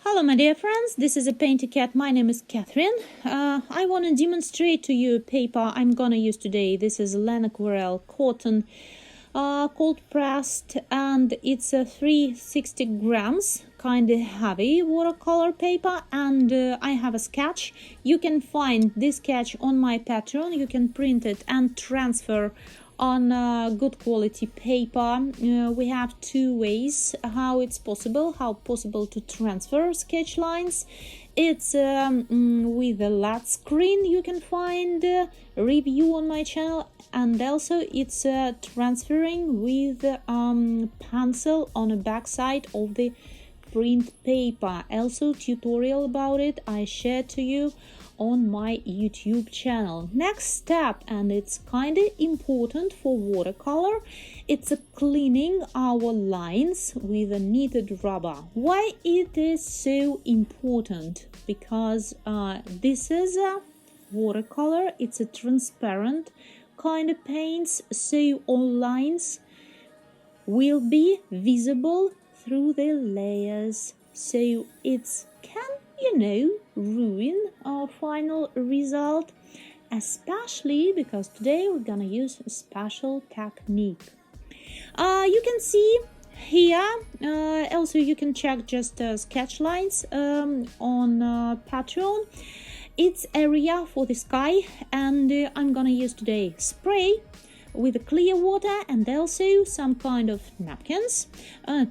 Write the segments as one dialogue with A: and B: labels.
A: Hello my dear friends, this is a PaintyKat. My name is Catherine. I want to demonstrate to you a paper I'm gonna use today. This is Lana Aquarelle cotton, cold pressed, and it's a 360 grams, kind of heavy watercolor paper, and I have a sketch. You can find this sketch on my Patreon. You can print it and transfer on good quality paper. We have two ways how possible to transfer sketch lines. It's with a LED screen. You can find a review on my channel, and also it's transferring with pencil on the back side of the print paper. Also tutorial about it I shared to you on my YouTube channel. Next step, and it's kind of important for watercolor, it's cleaning our lines with a kneaded rubber. Why it is so important? Because this is a watercolor, it's a transparent kind of paints, so all lines will be visible through the layers, so it's ruin our final result, especially because today we're gonna use a special technique. You can see here, also you can check just sketch lines on Patreon. It's area for the sky, and I'm gonna use today spray with clear water and also some kind of napkins.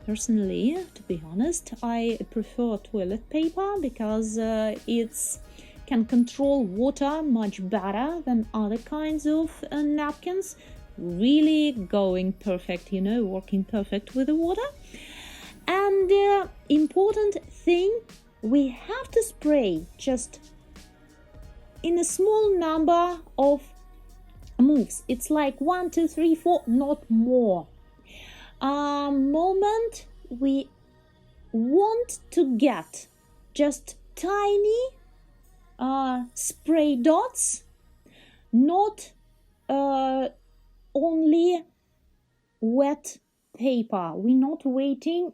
A: Personally, to be honest, I prefer toilet paper because it can control water much better than other kinds of napkins. Really going perfect, working perfect with the water. And important thing, we have to spray just in a small number of moves. It's like 1, 2, 3, 4, not more. Moment we want to get just tiny spray dots, not only wet paper. We're not wetting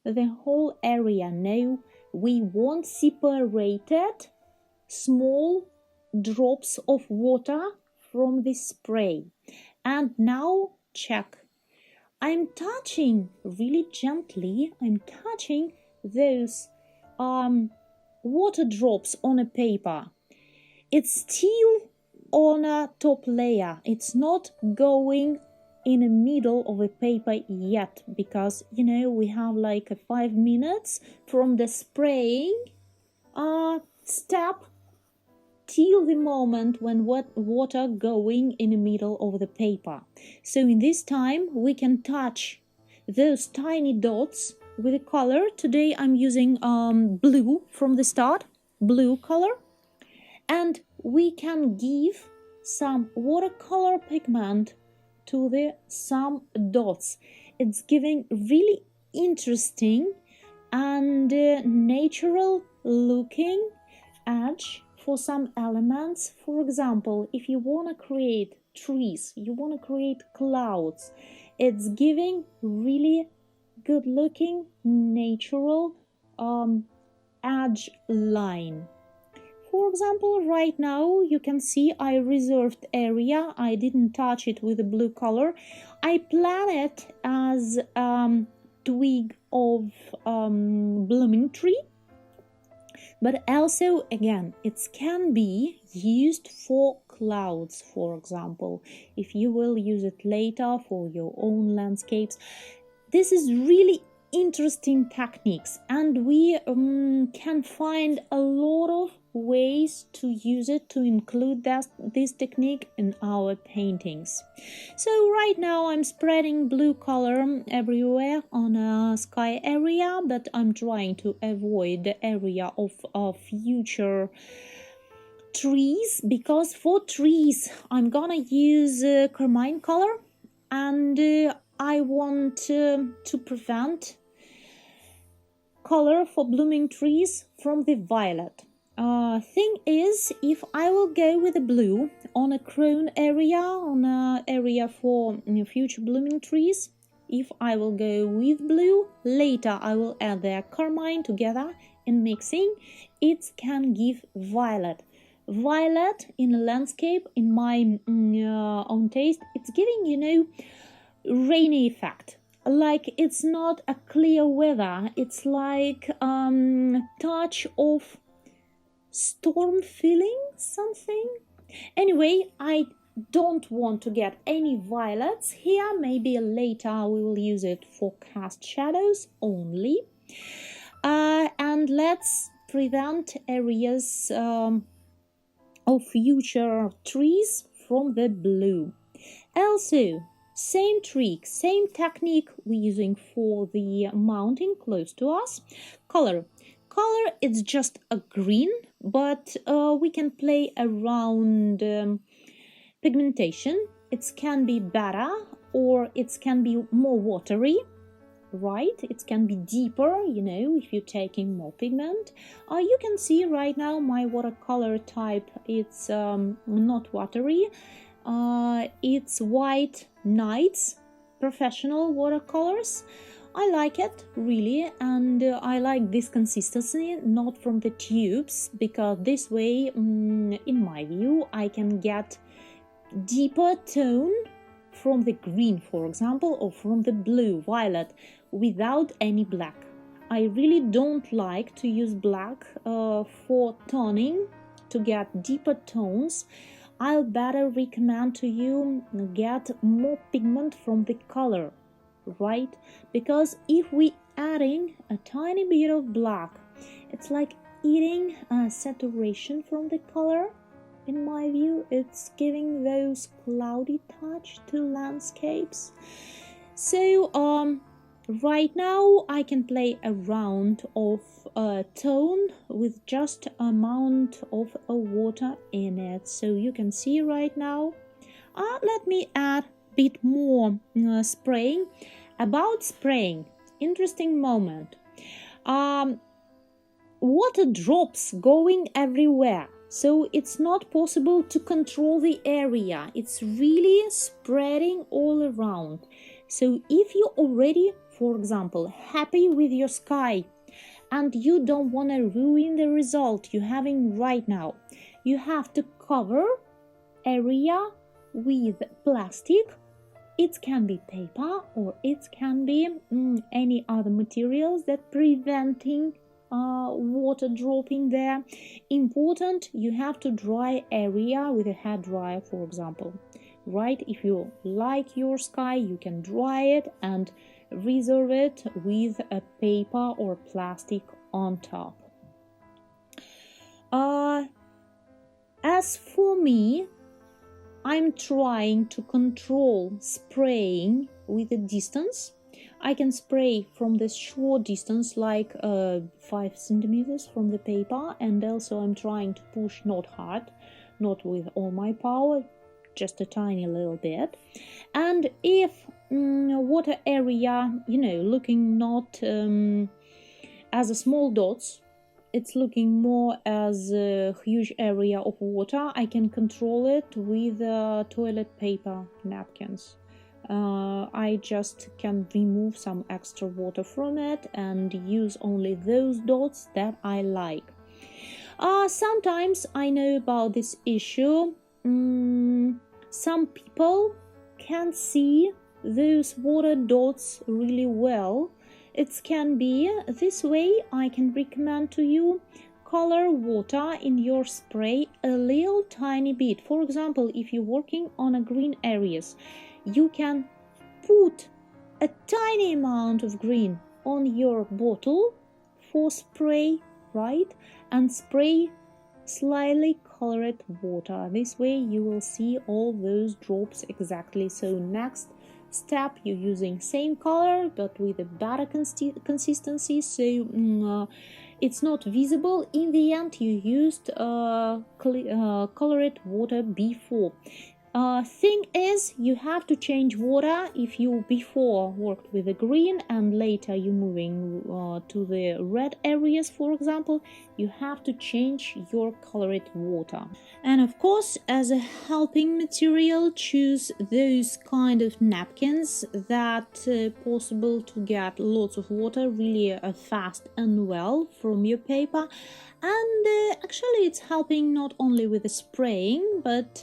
A: the whole area. No, we want separated small drops of water from the spray. And now check. I'm touching really gently. I'm touching those water drops on a paper. It's still on a top layer. It's not going in the middle of the paper yet, because we have like 5 minutes from the spraying step till the moment when water going in the middle of the paper. So in this time we can touch those tiny dots with a color. Today I'm using blue from the start, blue color, and we can give some watercolor pigment to the some dots. It's giving really interesting and natural looking edge for some elements. For example, if you want to create trees, you want to create clouds, it's giving really good looking natural edge line. For example, right now you can see I reserved area. I didn't touch it with the blue color. I plan it as twig of blooming tree. But also, again, it can be used for clouds, for example, if you will use it later for your own landscapes. This is really interesting techniques, and we can find a lot of ways to use it, to include this technique in our paintings. So right now I'm spreading blue color everywhere on a sky area, but I'm trying to avoid the area of future trees, because for trees I'm gonna use carmine color, and I want to prevent color for blooming trees from the violet. Thing is, if I will go with the blue on a crown area, on an area for future blooming trees, If I will go with blue, later I will add the carmine together and mixing, it can give violet. Violet in a landscape, in my own taste, it's giving, you know, rainy effect. Like it's not a clear weather, it's like touch of storm feeling, something. Anyway, I don't want to get any violets here. Maybe later we will use it for cast shadows only. And let's prevent areas of future trees from the blue. Also, same trick, same technique we're using for the mounting close to us. Color, it's just a green, but we can play around pigmentation. It can be better or it can be more watery, right? It can be deeper, you know, if you're taking more pigment. You can see right now my watercolor type, it's not watery. It's white nights, professional watercolors. I like it really, and I like this consistency, not from the tubes, because this way, in my view, I can get deeper tone from the green, for example, or from the blue, violet, without any black. I really don't like to use black for toning to get deeper tones. I'll better recommend to you get more pigment from the color, right? Because if we adding a tiny bit of black, it's like eating saturation from the color. In my view, it's giving those cloudy touch to landscapes. So right now I can play around of a tone with just amount of water in it. So you can see right now. Let me add a bit more spraying. About spraying, interesting moment. Water drops going everywhere. So it's not possible to control the area. It's really spreading all around. So if you're already, for example, happy with your sky and you don't want to ruin the result you're having right now, you have to cover area with plastic. It can be paper or it can be any other materials that preventing water dropping there. Important, you have to dry area with a hair dryer, for example, right? If you like your sky, you can dry it and reserve it with a paper or plastic on top. As for me, I'm trying to control spraying with a distance. I can spray from the short distance, like 5 centimeters from the paper, and also I'm trying to push not hard, not with all my power, just a tiny little bit. And if water area, you know, looking not as a small dots, it's looking more as a huge area of water, I can control it with toilet paper napkins. I just can remove some extra water from it and use only those dots that I like. Sometimes I know about this issue. Some people can't see those water dots really well. It can be this way. I can recommend to you color water in your spray a little tiny bit. For example, if you're working on a green areas, you can put a tiny amount of green on your bottle for spray, right? And spray slightly colored water. This way you will see all those drops exactly. So next step, you're using same color but with a better consistency, so it's not visible. In the end, you used colored water before. Thing is, you have to change water if you before worked with the green and later you're moving to the red areas, for example, you have to change your colored water. And of course, as a helping material, choose those kind of napkins that possible to get lots of water really fast and well from your paper. And actually it's helping not only with the spraying but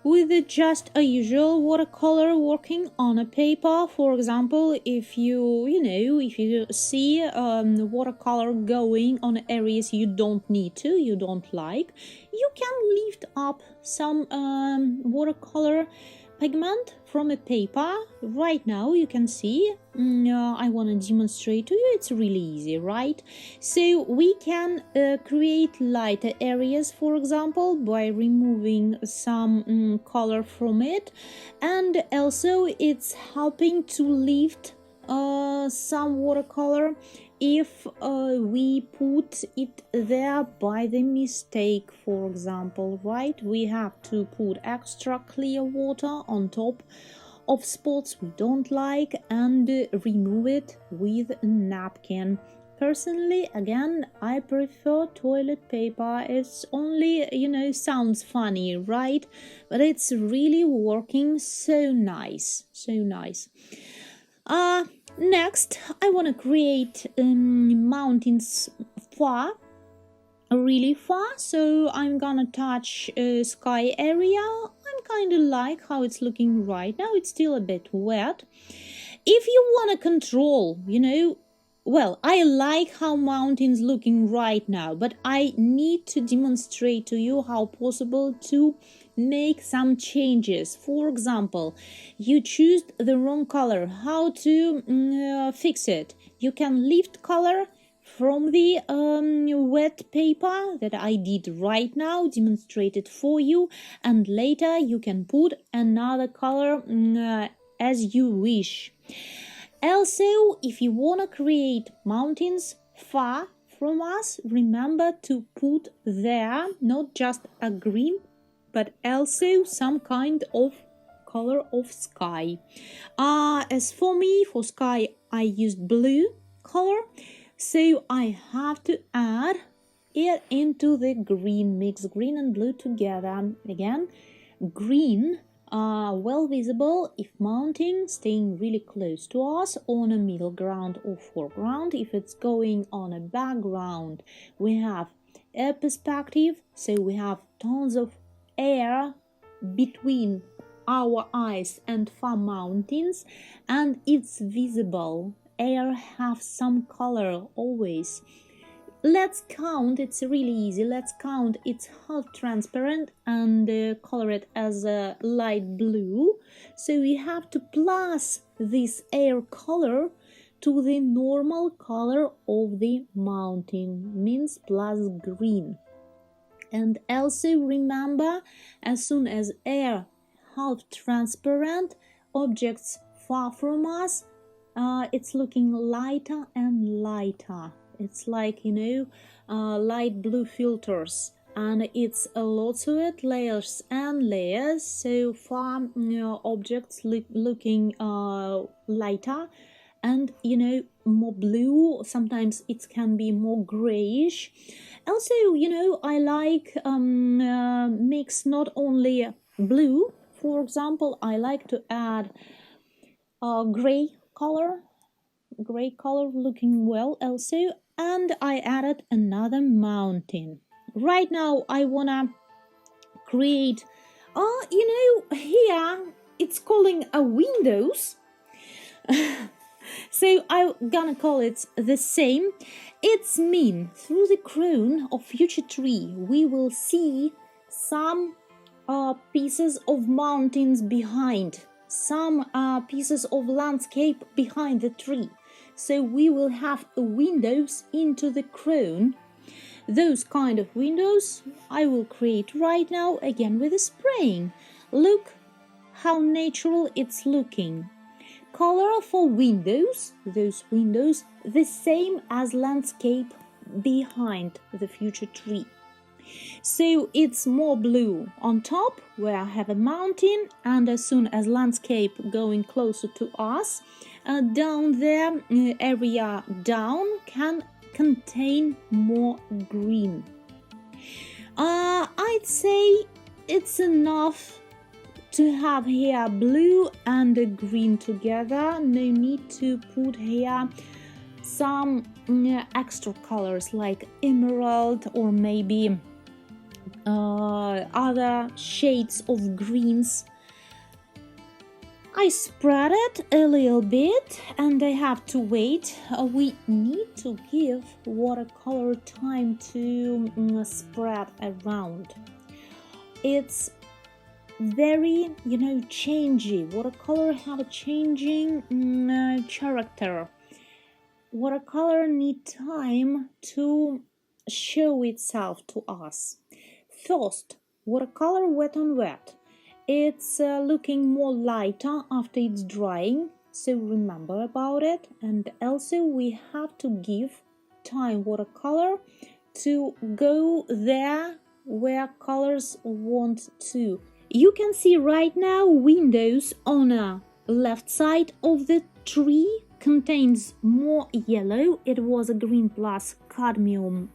A: with just a usual watercolor working on a paper. For example, if you see watercolor going on areas you don't need to, you don't like, you can lift up some watercolor pigment from a paper. Right now you can see, I want to demonstrate to you, it's really easy, right? So we can create lighter areas, for example, by removing some color from it, and also it's helping to lift some watercolor if we put it there by the mistake, for example, right? We have to put extra clear water on top of spots we don't like and remove it with a napkin. Personally, again, I prefer toilet paper. It's only, sounds funny, right? But it's really working so nice, so nice. Next, I want to create mountains really far, so I'm gonna touch sky area. I'm kind of like how it's looking right now. It's still a bit wet. If you want to control, well, I like how mountains looking right now, but I need to demonstrate to you how possible to make some changes. For example, you choose the wrong color. How to fix it? You can lift color from the wet paper that I did right now, demonstrated for you, and later you can put another color as you wish. Also, if you want to create mountains far from us, remember to put there not just a green, but also some kind of color of sky. As for me, for sky, I used blue color, so I have to add it into the green, mix green and blue together. Again, green well visible if mounting, staying really close to us on a middle ground or foreground. If it's going on a background, we have a perspective, so we have tons of air between our eyes and far mountains, and it's visible. Air have some color always. Let's count, it's really easy. Let's count, it's half transparent and color it as a light blue. So we have to plus this air color to the normal color of the mountain, means plus green. And also remember, as soon as air half transparent, objects far from us, it's looking lighter and lighter. It's like, light blue filters, and it's a lot of it, layers and layers. So far, objects looking lighter and, more blue. Sometimes it can be more grayish. Also, I like mix not only blue. For example, I like to add gray color looking well also, and I added another mountain. Right now I wanna create here it's calling a windows so I'm gonna call it the same. It's mean through the crown of future tree we will see some pieces of mountains behind, some pieces of landscape behind the tree. So we will have windows into the crown. Those kind of windows I will create right now, again with the spraying. Look how natural it's looking. Color for windows, those windows, the same as landscape behind the future tree. So it's more blue on top where I have a mountain, and as soon as landscape going closer to us, down there area down can contain more green. I'd say it's enough to have here blue and green together. No need to put here some extra colors like emerald or maybe other shades of greens. I spread it a little bit and I have to wait. We need to give watercolor time to spread around. It's very, changey. Watercolor have a changing character. Watercolor need time to show itself to us. First, watercolor wet on wet. It's looking more lighter after it's drying, so remember about it. And also we have to give time watercolor to go there where colors want to. You can see right now windows on the left side of the tree contains more yellow. It was a green plus cadmium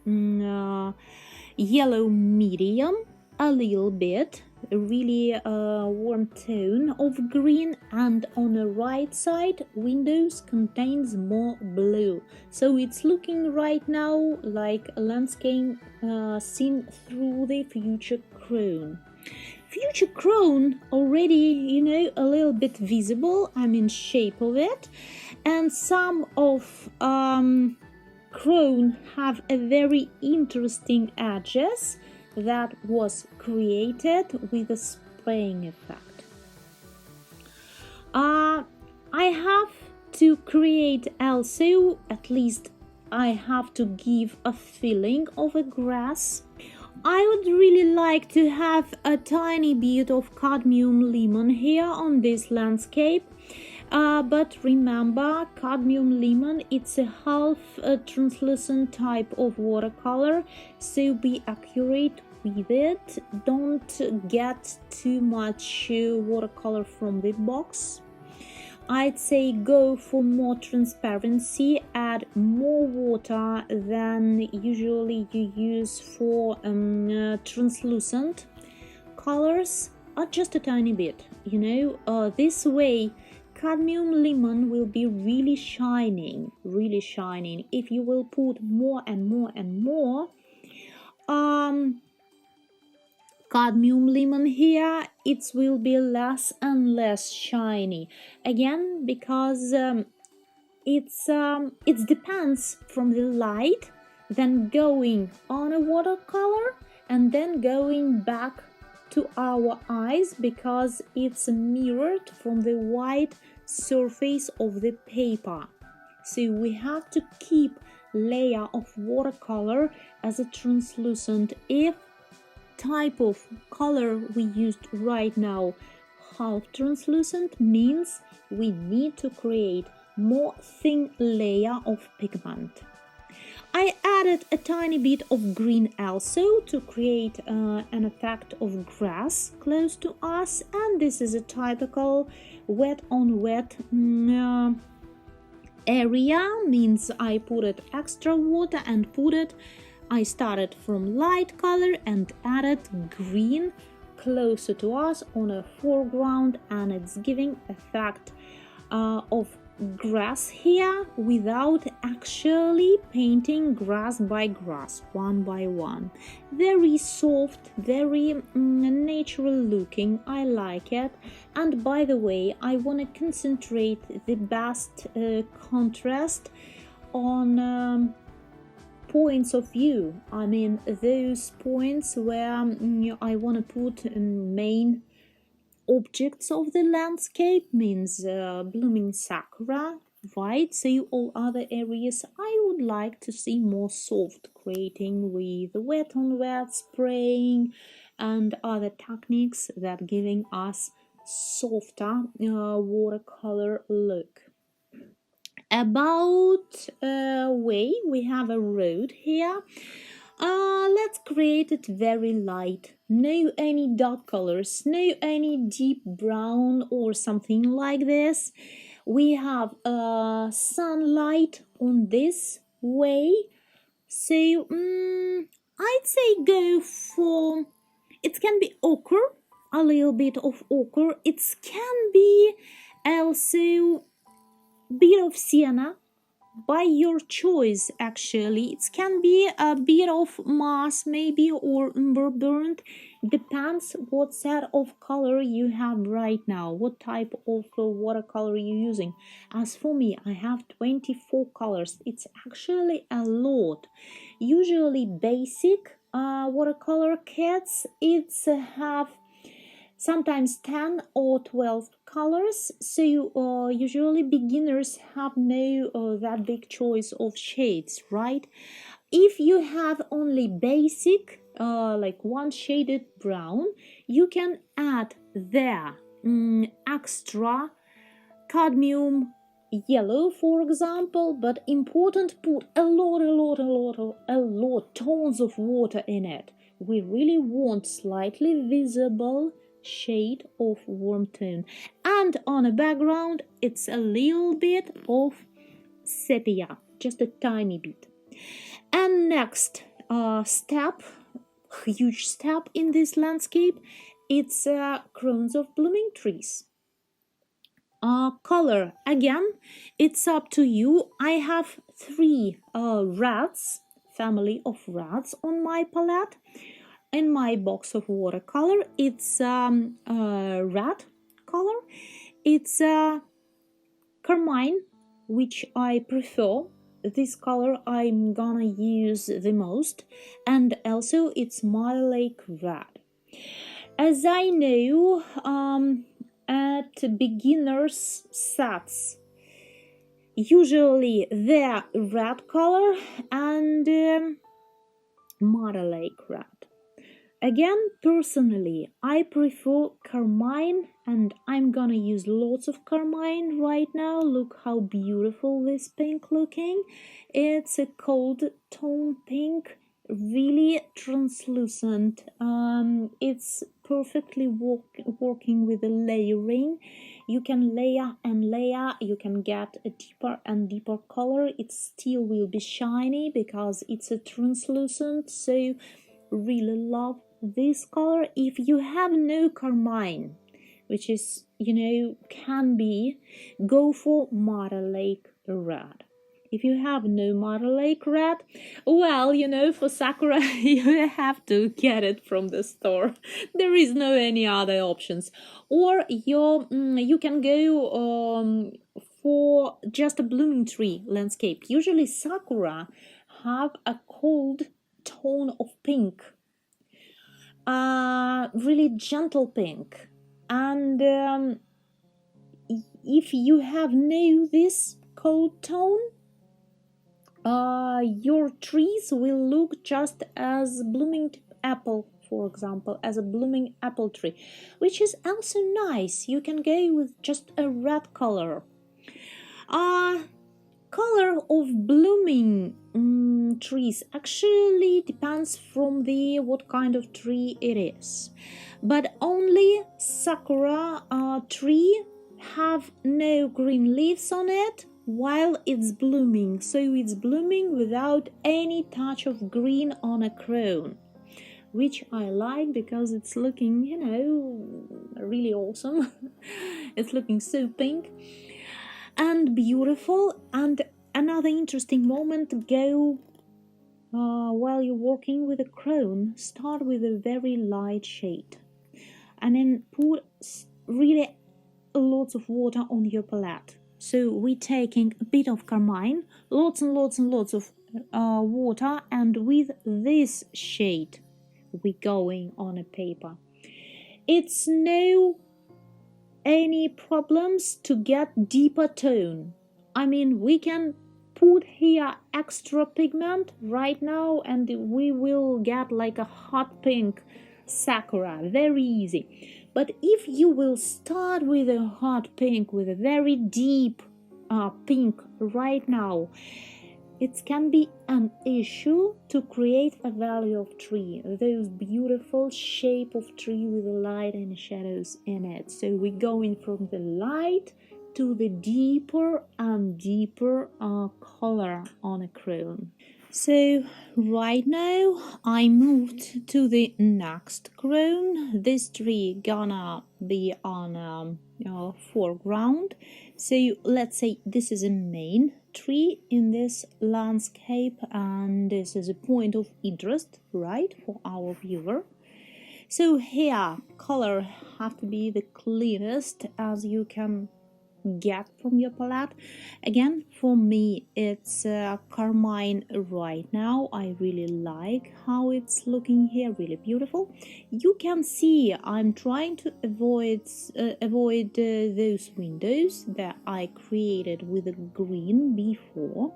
A: yellow medium, a little bit, a really warm tone of green, and on the right side windows contains more blue, so it's looking right now like a landscape seen through the future crown. Future crown already, a little bit visible, shape of it, and some of crown have a very interesting edges that was created with a spraying effect. I have to create also, at least I have to give a feeling of a grass. I would really like to have a tiny bit of cadmium lemon here on this landscape. But remember, cadmium lemon, it's a half translucent type of watercolor, so be accurate with it. Don't get too much watercolor from the box. I'd say go for more transparency, add more water than usually you use for translucent colors, or just a tiny bit, this way cadmium lemon will be really shining. If you will put more and more and more cadmium lemon here, it will be less and less shiny. Again, because it depends from the light, then going on a watercolor and then going back to our eyes, because it's mirrored from the white surface of the paper. So we have to keep layer of watercolor as a translucent. If type of color we used right now half translucent, means we need to create more thin layer of pigment. I added a tiny bit of green also to create an effect of grass close to us, and this is a typical wet on wet area, means I put it extra water and I started from light color and added green closer to us on a foreground, and it's giving effect of grass here without actually painting grass by grass, one by one. Very soft, very natural looking. I like it. And by the way, I want to concentrate the best contrast on points of view. Those points where I want to put main objects of the landscape, means blooming sakura, right? So all other areas I would like to see more soft, creating with wet on wet spraying and other techniques that giving us softer watercolor look. About way, we have a road here. Let's create it very light. No any dark colors, no any deep brown or something like this. We have sunlight on this way. So I'd say go for, it can be ochre, a little bit of ochre. It can be also bit of sienna, by your choice. Actually, it can be a bit of moss maybe, or umber burnt. Depends what set of color you have right now, what type of watercolor you're using. As for me, I have 24 colors. It's actually a lot. Usually basic watercolor kits, it's have sometimes 10 or 12 colors, so usually beginners have no that big choice of shades, right? If you have only basic like one shaded brown, you can add there extra cadmium yellow, for example, but important, put a lot tons of water in it. We really want slightly visible shade of warm tone, and on a background it's a little bit of sepia, just a tiny bit. And next step, huge step in this landscape, it's crowns of blooming trees. Color, again, it's up to you. I have three reds, family of reds on my palette. In my box of watercolor, it's red color, it's carmine, which I prefer. This color I'm gonna use the most, and also it's metallic red. As I know, at beginners sets, usually they're red color and metallic red. Again, personally, I prefer carmine, and I'm gonna use lots of carmine right now. Look how beautiful this pink looking. It's a cold tone pink, really translucent. It's perfectly working with the layering. You can layer and layer, you can get a deeper and deeper color. It still will be shiny because it's a translucent, so really love this color. If you have no carmine, which is, you know, can be, go for metallic red. If you have no metallic red, well, you know, for Sakura you have to get it from the store. There is no any other options. Or you can go for just a blooming tree landscape. Usually Sakura have a cold tone of pink, really gentle pink, and if you have no this cold tone, your trees will look just as blooming apple, for example, as a blooming apple tree, which is also nice. You can go with just a red color. Color of blooming trees actually depends from the what kind of tree it is, but only Sakura tree have no green leaves on it while it's blooming, so it's blooming without any touch of green on a crown, which I like because it's looking, you know, really awesome. It's looking so pink and beautiful. And another interesting moment to go while you're working with a crown, start with a very light shade and then put really lots of water on your palette. So we're taking a bit of carmine, lots and lots of water, and with this shade we're going on a paper. It's no any problems to get deeper tone. I mean, we can put here extra pigment right now and we will get like a hot pink Sakura, very easy. But if you will start with a hot pink, with a very deep pink right now, it can be an issue to create a value of tree, those beautiful shape of tree with the light and shadows in it. So we're going from the light to the deeper and deeper color on a crown. So right now I moved to the next crown. This tree gonna be on foreground. So let's say this is a main tree in this landscape, and this is a point of interest, right, for our viewer. So here color have to be the cleanest as you can get from your palette. Again, for me it's carmine right now. I really like how it's looking here, really beautiful. You can see I'm trying to avoid those windows that I created with a green before.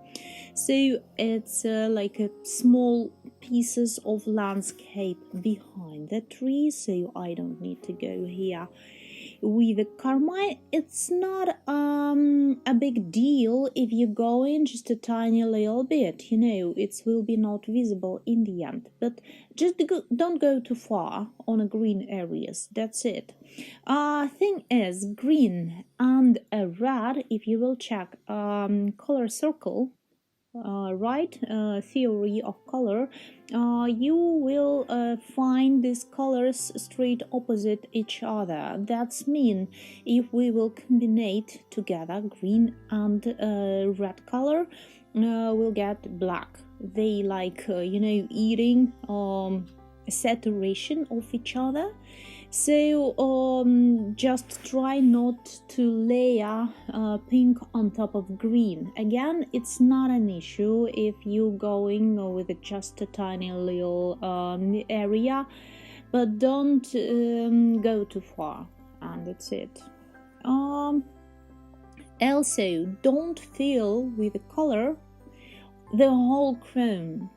A: So it's like a small pieces of landscape behind the tree, so I don't need to go here with the carmine. It's not a big deal if you go in just a tiny little bit, you know, it will be not visible in the end, but just don't go too far on a green areas, that's it. Thing is, green and a red, if you will check color circle, right, theory of color, you will find these colors straight opposite each other. That's mean if we will combine together green and red color, we'll get black. They like you know, eating saturation of each other. So just try not to layer pink on top of green. Again, it's not an issue if you going with just a tiny little area, but don't go too far, and that's it. Also, don't fill with the color the whole crown.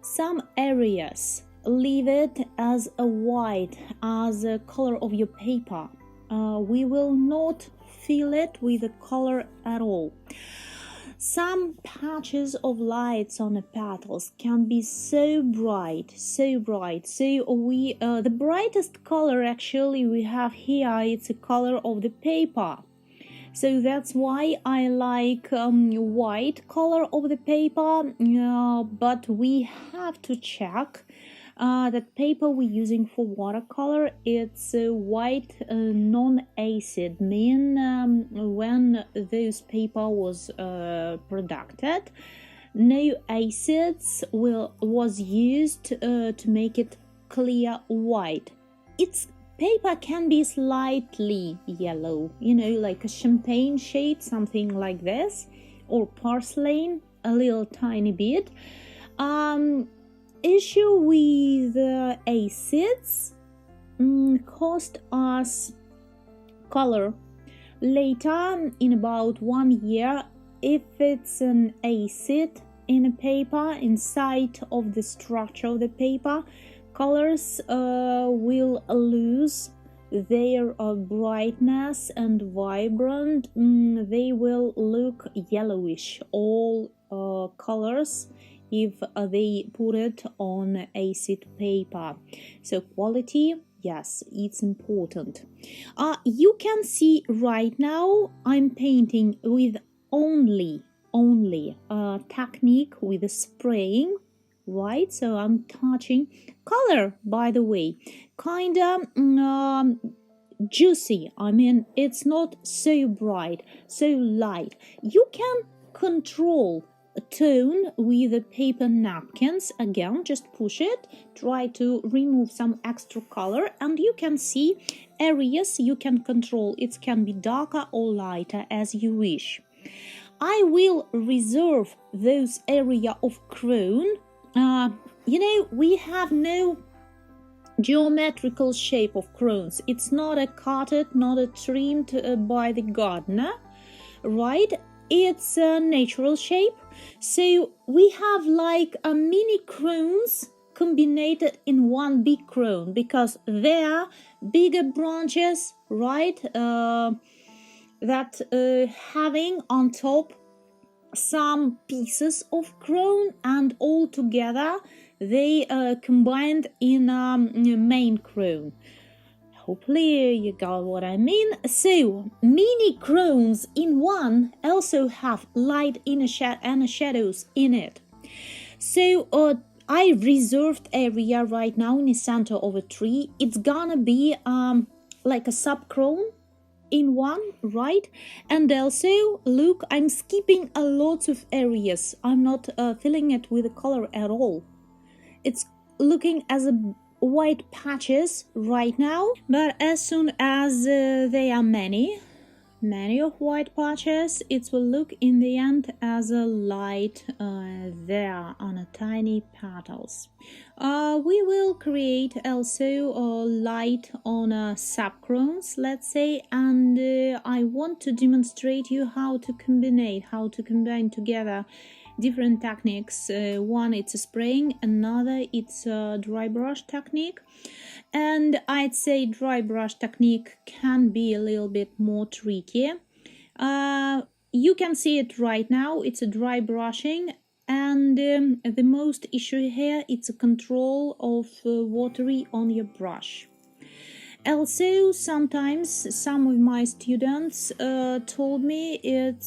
A: Some areas leave it as a white, as a color of your paper. We will not fill it with the color at all. Some patches of lights on the petals can be so bright. So we the brightest color actually we have here, it's a color of the paper. So that's why I like white color of the paper, but we have to check that paper we're using for watercolor, it's white non-acid, mean when those paper was produced, no acids was used to make it clear white. Its paper can be slightly yellow, you know, like a champagne shade, something like this, or porcelain, a little tiny bit. Issue with acids cost us color later in about 1 year. If it's an acid in a paper inside of the structure of the paper, colors will lose their brightness and vibrant. They will look yellowish, all colors, if they put it on acid paper. So quality, yes, it's important. You can see right now I'm painting with only technique with spraying, right? So I'm touching color, by the way, kinda juicy. I mean, it's not so bright, so light. You can control tone with the paper napkins. Again, just push it, try to remove some extra color, and you can see areas you can control. It can be darker or lighter as you wish. I will reserve those area of crown. You know, we have no geometrical shape of crowns. It's not a cutted, not a trimmed by the gardener, right? It's a natural shape. So we have like a mini crowns combined in one big crown, because they are bigger branches, right? That having on top some pieces of crown, and all together they combined in a main crown. Hopefully you got what I mean. So mini crowns in one also have light and shadows in it. So I reserved area right now in the center of a tree. It's gonna be like a sub crown in one, right? And also look, I'm skipping a lot of areas. I'm not filling it with a color at all. It's looking as a white patches right now, but as soon as they are many of white patches, it will look in the end as a light there on a tiny petals. We will create also a light on a subcrones, let's say, and I want to demonstrate you how to combine together different techniques. One it's a spraying, another it's a dry brush technique, and I'd say dry brush technique can be a little bit more tricky. You can see it right now, it's a dry brushing, and the most issue here it's a control of watery on your brush. Also, sometimes some of my students told me it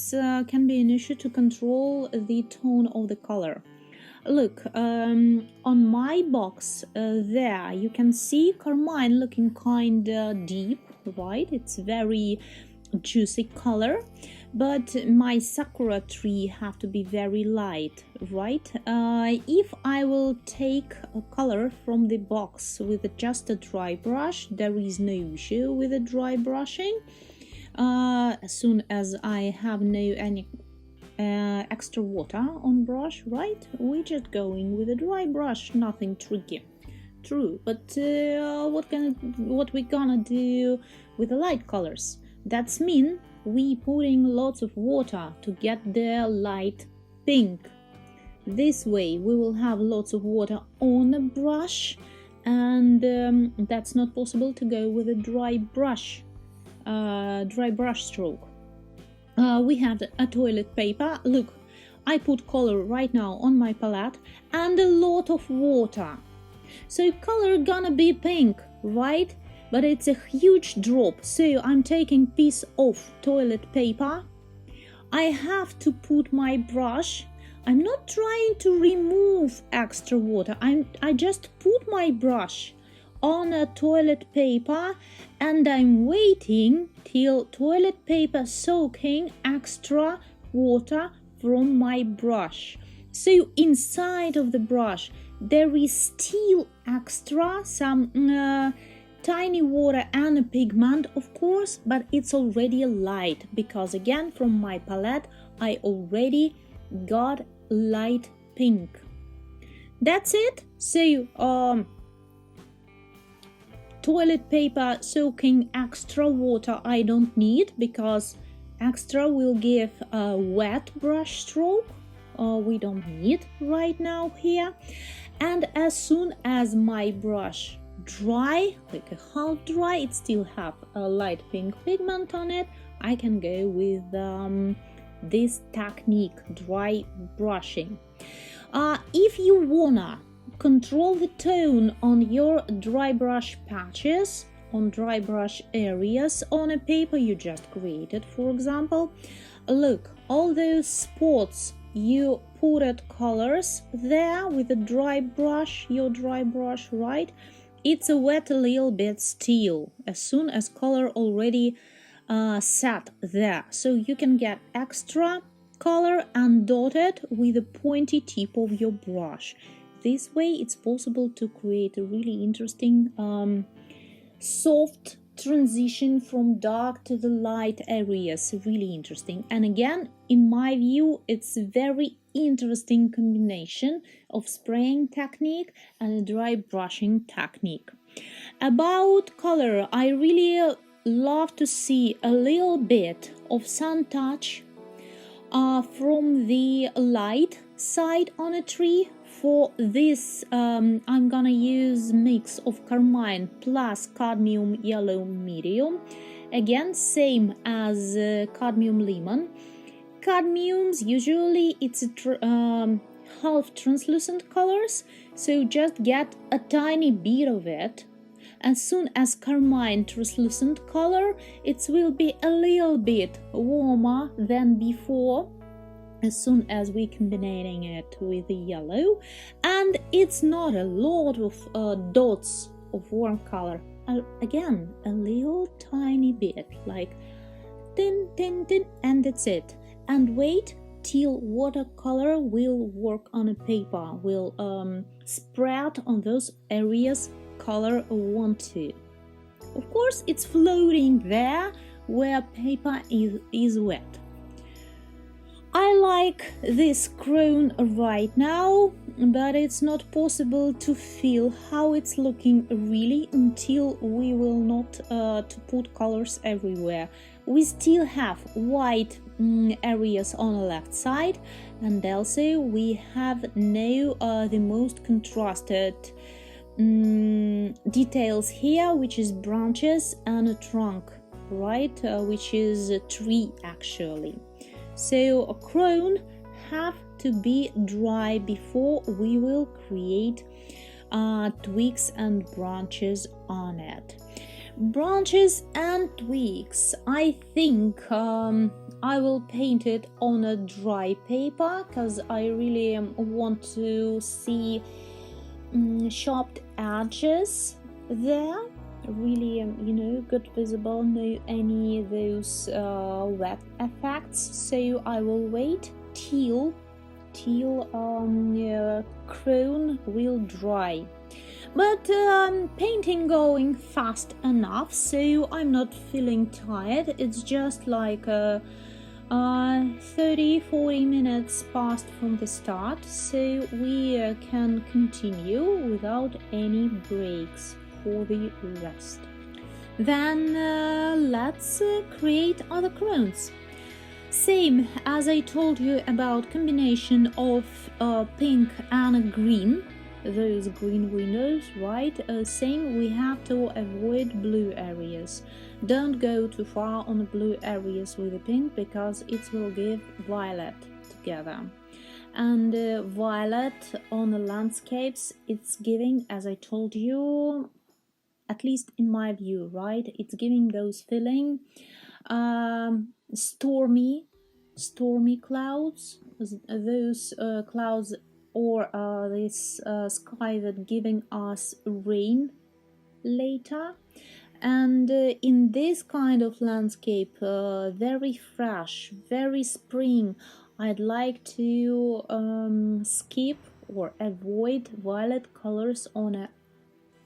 A: can be an issue to control the tone of the color. Look, on my box there you can see carmine looking kind of deep, right? It's very juicy color, but my Sakura tree have to be very light, right? If I will take a color from the box with just a dry brush, there is no issue with the dry brushing. As soon as I have no any extra water on brush, right? We're just going with a dry brush, nothing tricky. True, but what we gonna do with the light colors? That's mean we putting lots of water to get the light pink. This way we will have lots of water on the brush, and that's not possible to go with a dry brush stroke. We have a toilet paper. Look, I put color right now on my palette and a lot of water, so color gonna be pink, right? But it's a huge drop, so I'm taking piece of toilet paper. I have to put my brush. I'm not trying to remove extra water. I just put my brush on a toilet paper, and I'm waiting till toilet paper soaking extra water from my brush. So inside of the brush there is still extra some tiny water and a pigment, of course, but it's already light because again from my palette I already got light pink. That's it. So toilet paper soaking extra water I don't need because extra will give a wet brush stroke. We don't need right now here. And as soon as my brush dry, like a half dry, it still have a light pink pigment on it, I can go with this technique, dry brushing. If you wanna control the tone on your dry brush patches, on dry brush areas on a paper you just created, for example, look, all those spots you put at colors there with a dry brush, your dry brush, right? It's a wet a little bit still as soon as color already set there, so you can get extra color and dot it with a pointy tip of your brush. This way it's possible to create a really interesting soft transition from dark to the light areas. Really interesting. And again, in my view, it's a very interesting combination of spraying technique and a dry brushing technique. About color, I really love to see a little bit of sun touch from the light side on a tree. For this I'm gonna use mix of carmine plus cadmium yellow medium, again same as cadmium lemon. cadmiums, usually it's half translucent colors, so just get a tiny bit of it. As soon as carmine translucent color, it will be a little bit warmer than before, as soon as we combining it with the yellow, and it's not a lot of dots of warm color. Again, a little tiny bit, like tin, tin, tin, and that's it. And wait till watercolor will work on a paper, will spread on those areas color want to. Of course, it's floating there where paper is wet. I like this crown right now, but it's not possible to feel how it's looking really until we will not to put colors everywhere. We still have white areas on the left side, and also we have now the most contrasted details here, which is branches and a trunk, right, which is a tree actually. So a crown have to be dry before we will create twigs and branches on it. Branches and twigs, I think I will paint it on a dry paper, because I really want to see sharp edges there, really good visible, no any of those wet effects. So I will wait till crown will dry, but painting going fast enough, so I'm not feeling tired. It's just like 30-40 minutes passed from the start, so we can continue without any breaks for the rest. Then let's create other crowns. Same as I told you about combination of pink and green, those green windows, right? Same, we have to avoid blue areas. Don't go too far on the blue areas with the pink, because it will give violet together. And violet on the landscapes, it's giving, as I told you, at least in my view, right? It's giving those feeling stormy clouds, those clouds, or this sky that giving us rain later. And in this kind of landscape, very fresh, very spring, I'd like to skip or avoid violet colors on an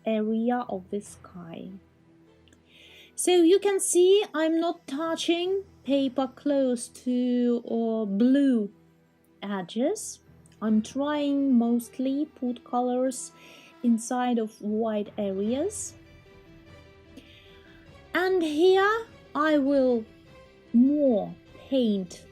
A: area of the sky. So you can see I'm not touching paper close to blue edges. I'm trying mostly put colors inside of white areas. And here I will more paint,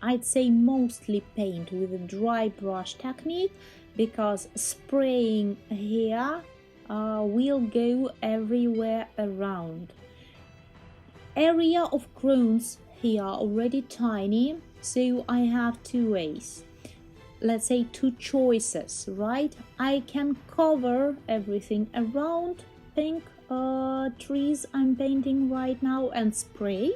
A: I'd say mostly paint with a dry brush technique, because spraying here will go everywhere around. Area of crowns here already tiny, so I have two ways. Let's say two choices, right? I can cover everything around pink trees I'm painting right now and spray,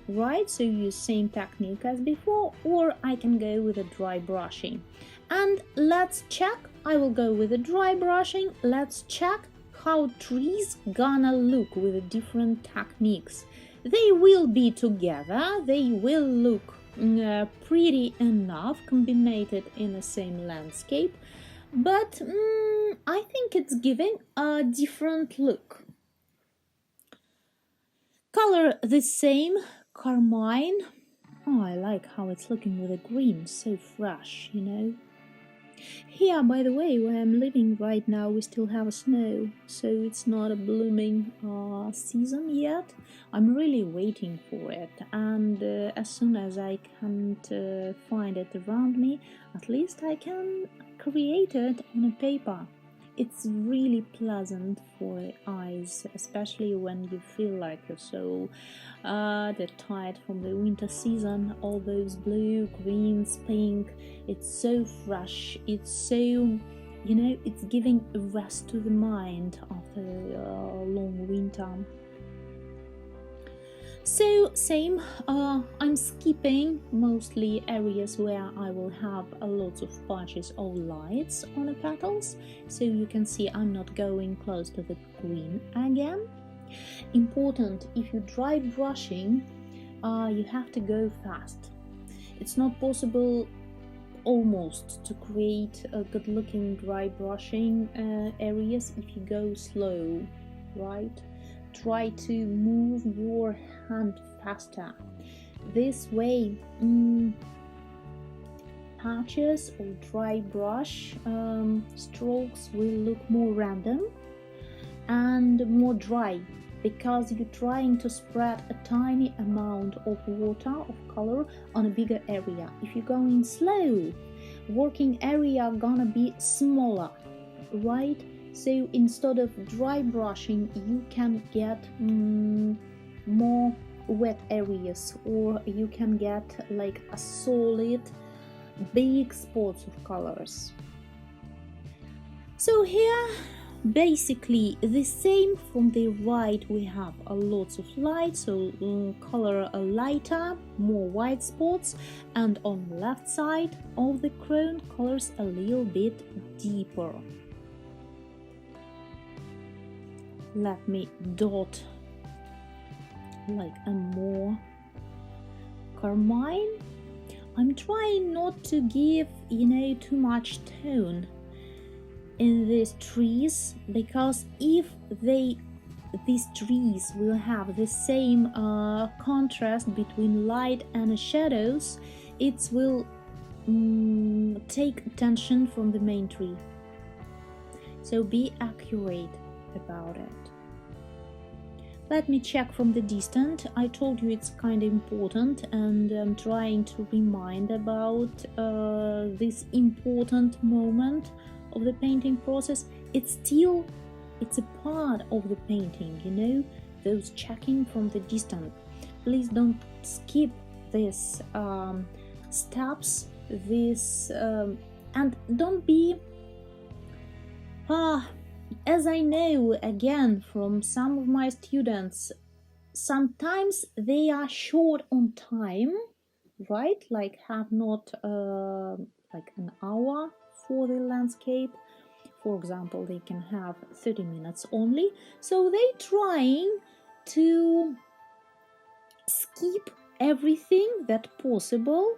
A: right? So use same technique as before, or I can go with a dry brushing. And let's check. I will go with a dry brushing. Let's check how trees gonna look with the different techniques. They will be together. They will look pretty enough combined in the same landscape, but I think it's giving a different look. Color the same, carmine. Oh, I like how it's looking with the green, so fresh, Here, by the way, where I'm living right now, we still have snow, so it's not a blooming season yet. I'm really waiting for it, and as soon as I can't find it around me, at least I can create it on a paper. It's really pleasant for the eyes, especially when you feel like you're so tired from the winter season. All those blue, greens, pink, it's so fresh, it's so, you know, it's giving a rest to the mind after a long winter. So same, I'm skipping mostly areas where I will have a lot of patches of lights on the petals, so you can see I'm not going close to the green again. Important, if you dry brushing, you have to go fast. It's not possible almost to create a good looking dry brushing areas if you go slow, right? Try to move your hand faster. This way, patches or dry brush strokes will look more random and more dry, because you're trying to spread a tiny amount of water, of color, on a bigger area. If you're going slow, working area gonna be smaller, right? So instead of dry brushing, you can get more wet areas, or you can get like a solid big spots of colors. So here basically the same. From the right we have a lots of light, so color a lighter, more white spots, and on the left side of the crown colors a little bit deeper. Let me dot like a more carmine. I'm trying not to give, you know, too much tone in these trees, because if these trees will have the same contrast between light and shadows, it will take attention from the main tree. So be accurate about it. Let me check from the distance. I told you it's kind of important, and I'm trying to remind about this important moment of the painting process. It's a part of the painting, you know, those checking from the distance. Please don't skip these steps, and don't be as I know again from some of my students, sometimes they are short on time, right? Like have not like an hour for the landscape. For example, they can have 30 minutes only, so they trying to skip everything that possible,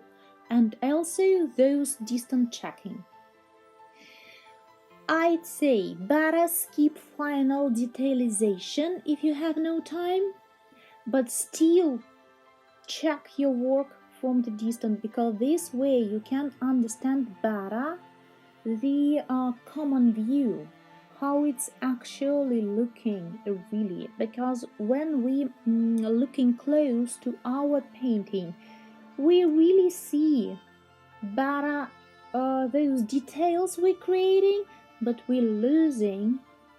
A: and also those distant checking. I'd say better skip final detailization if you have no time, but still check your work from the distance, because this way you can understand better the common view, how it's actually looking really. Because when we looking close to our painting, we really see better those details we're creating, but we're losing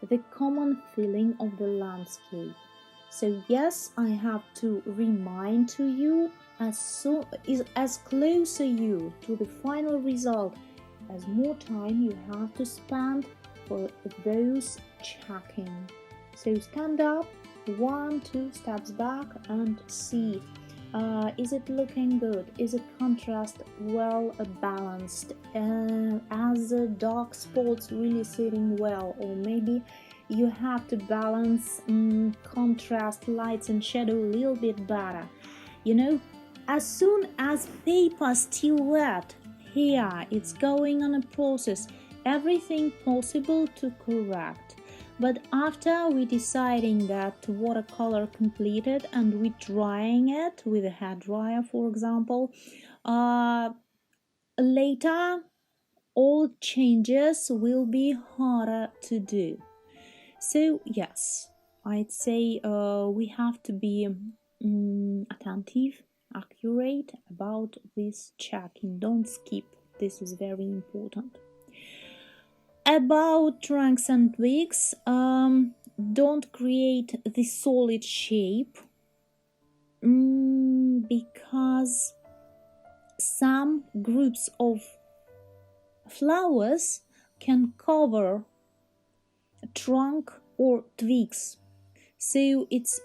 A: the common feeling of the landscape. So yes, I have to remind to you as closer you to the final result, as more time you have to spend for those checking. So stand up, 1-2 steps back and see, is it looking good? Is it contrast well balanced? As the dark spots really sitting well? Or maybe you have to balance contrast, lights and shadow a little bit better. You know, as soon as paper still wet, here it's going on a process, everything possible to correct. But after we deciding that watercolor completed and we drying it with a hair dryer, for example, later all changes will be harder to do. So yes, I'd say we have to be attentive, accurate about this checking. Don't skip. This is very important. About trunks and twigs, don't create the solid shape because some groups of flowers can cover a trunk or twigs, so it's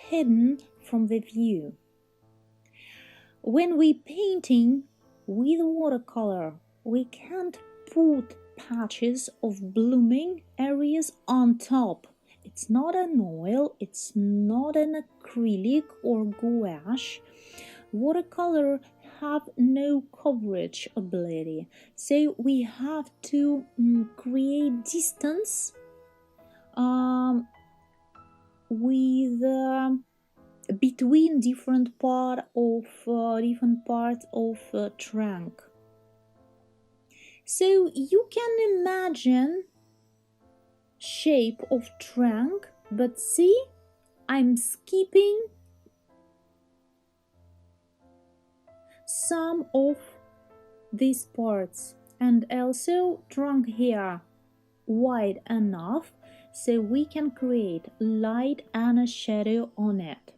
A: hidden from the view. When we're painting with watercolor, we can't put patches of blooming areas on top. It's not an oil, it's not an acrylic or gouache. Watercolor have no coverage ability, so we have to create distance between different parts of trunk. So you can imagine shape of trunk, but see, I'm skipping some of these parts, and also trunk here wide enough so we can create light and a shadow on it.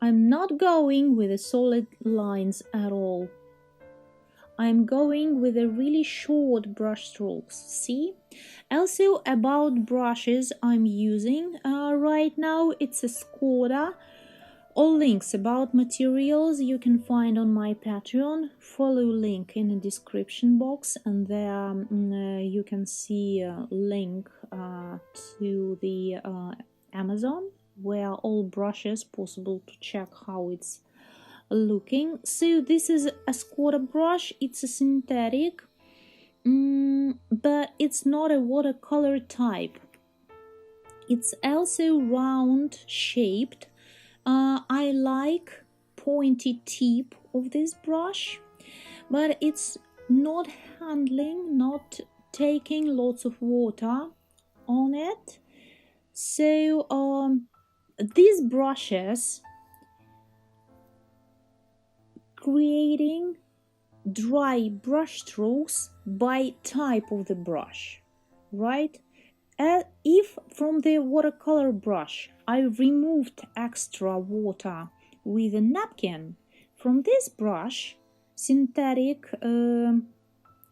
A: I'm not going with the solid lines at all. I'm going with a really short brush strokes, see? Also about brushes I'm using right now, it's a Sakura. All links about materials you can find on my Patreon. Follow link in the description box, and there you can see a link to the Amazon, where all brushes possible to check how it's looking. So this is a Sakura brush, it's a synthetic, but it's not a watercolor type. It's also round shaped. I like pointy tip of this brush, but it's not handling, not taking lots of water on it. So these brushes creating dry brush strokes by type of the brush, right? If from the watercolor brush I removed extra water with a napkin, from this brush, synthetic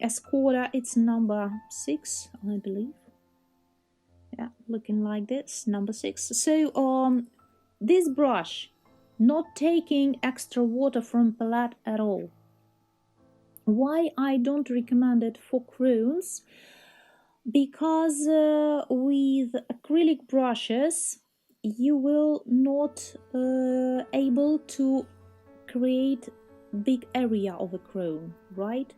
A: Sakura, it's number 6, I believe. Yeah, looking like this, number 6. So this brush not taking extra water from palette at all. Why I don't recommend it for crayons? Because with acrylic brushes you will not able to create big area of a crayon, right?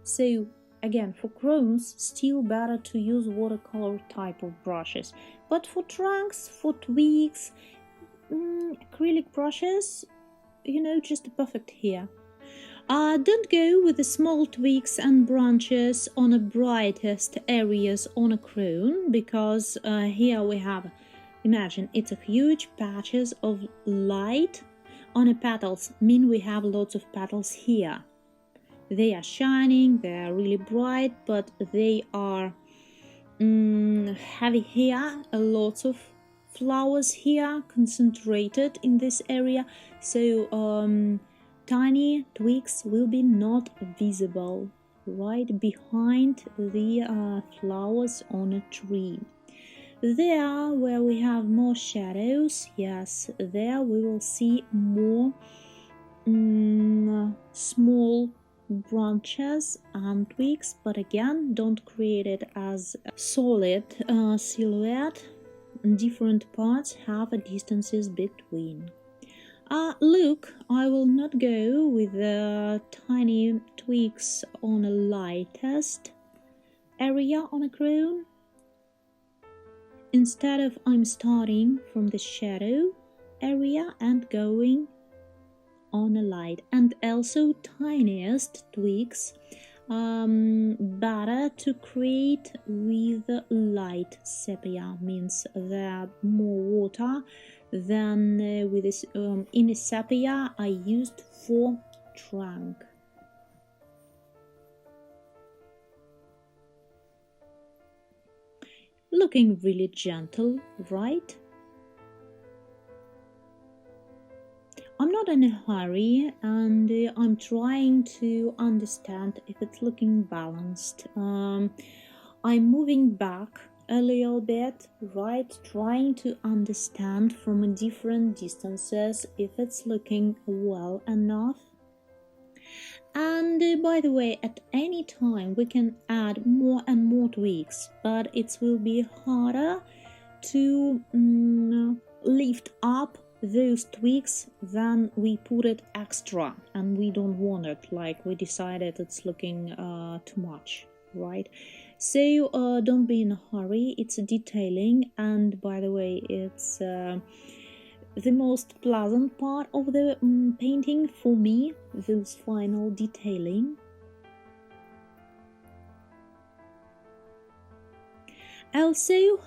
A: So again, for crayons still better to use watercolor type of brushes, but for trunks, for twigs, acrylic brushes, you know, just perfect here. Don't go with the small twigs and branches on the brightest areas on a crayon, because here we have, imagine, it's a huge patches of light on the petals, mean we have lots of petals here. They are shining, they are really bright, but they are heavy here, lots of flowers here concentrated in this area, so tiny twigs will be not visible right behind the flowers on a tree. There where we have more shadows, yes, there we will see more small branches and twigs, but again, don't create it as a solid silhouette. Different parts have a distances between. Look, I will not go with the tiny twigs on the lightest area on a crayon. Instead of, I'm starting from the shadow area and going on a light, and also tiniest twigs better to create with light sepia, means there more water than with this in the sepia I used for trunk. looking really gentle, right? I'm not in a hurry, and I'm trying to understand if it's looking balanced. I'm moving back a little bit, right? Trying to understand from different distances if it's looking well enough. And by the way, at any time we can add more and more tweaks, but it will be harder to lift up those tweaks than we put it extra, and we don't want it, like we decided it's looking too much, right? So don't be in a hurry, it's detailing, and by the way, it's the most pleasant part of the painting for me, those final detailing. Also,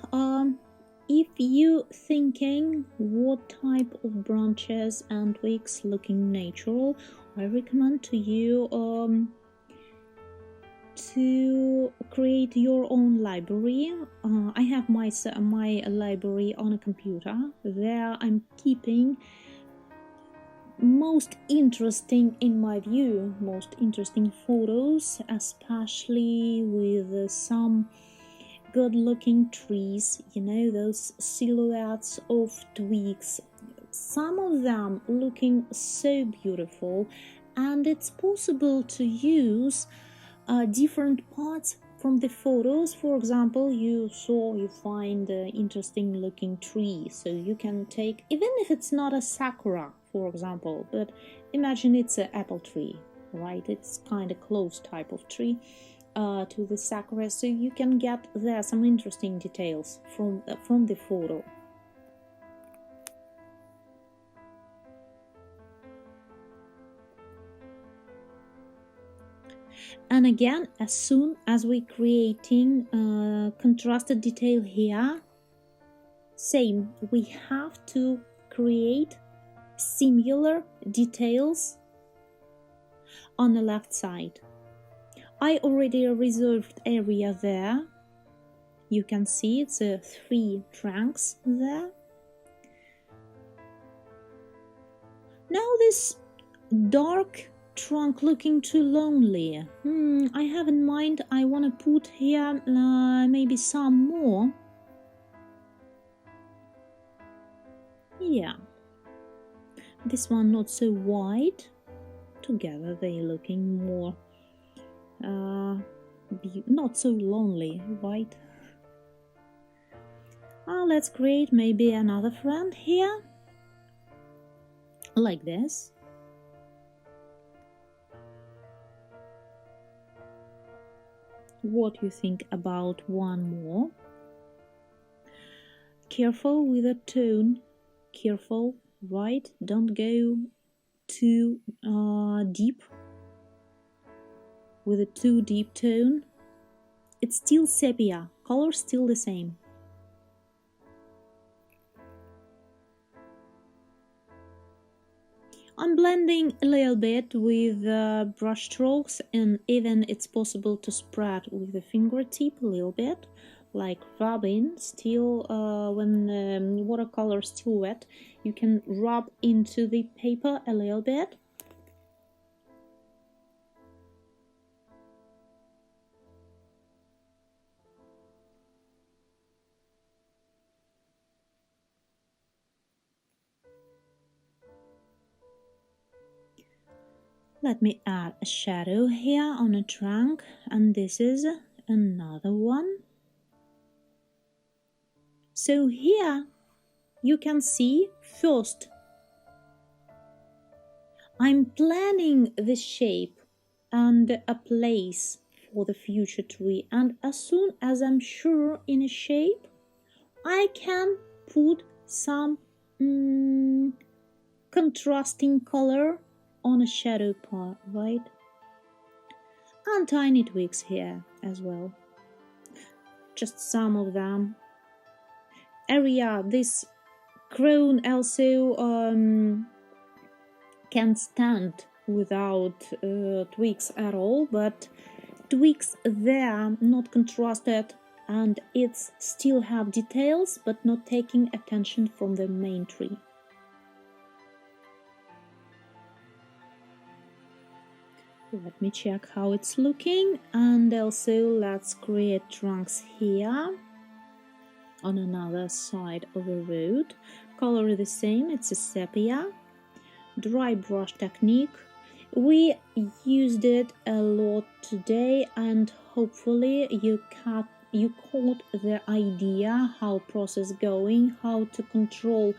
A: if you thinking what type of branches and twigs looking natural, I recommend to you to create your own library. I have my library on a computer. There I'm keeping most interesting, in my view, most interesting photos, especially with some good looking trees, you know, those silhouettes of twigs, some of them looking so beautiful, and it's possible to use different parts from the photos. For example, you find an interesting looking tree, so you can take, even if it's not a sakura, for example, but imagine it's an apple tree, right? It's kind of close type of tree to the sakura, so you can get there some interesting details from the photo. And again, as soon as we creating contrasted detail here, same, we have to create similar details on the left side. I already reserved area there. You can see it's 3 trunks there. Now this dark trunk looking too lonely. I have in mind, I want to put here maybe some more. Yeah, this one not so wide. Together they looking more not so lonely, right? Let's create maybe another friend here, like this. What do you think about one more? Careful with the tone, careful, right? Don't go too deep with a too deep tone. It's still sepia, color still the same. I'm blending a little bit with brush strokes, and even it's possible to spread with the fingertip a little bit, like rubbing. Still, when watercolor is still wet, you can rub into the paper a little bit. Let me add a shadow here on a trunk, and this is another one. So here you can see first I'm planning the shape and a place for the future tree, and as soon as I'm sure in a shape, I can put some contrasting color on a shadow part, right? And tiny twigs here as well, just some of them. Area, this crown also can stand without twigs at all, but twigs there not contrasted and it's still have details but not taking attention from the main tree. Let me check how it's looking, and also let's create trunks here on another side of the road. Color the same, it's a sepia. Dry brush technique. We used it a lot today, and hopefully you caught the idea how process going, how to control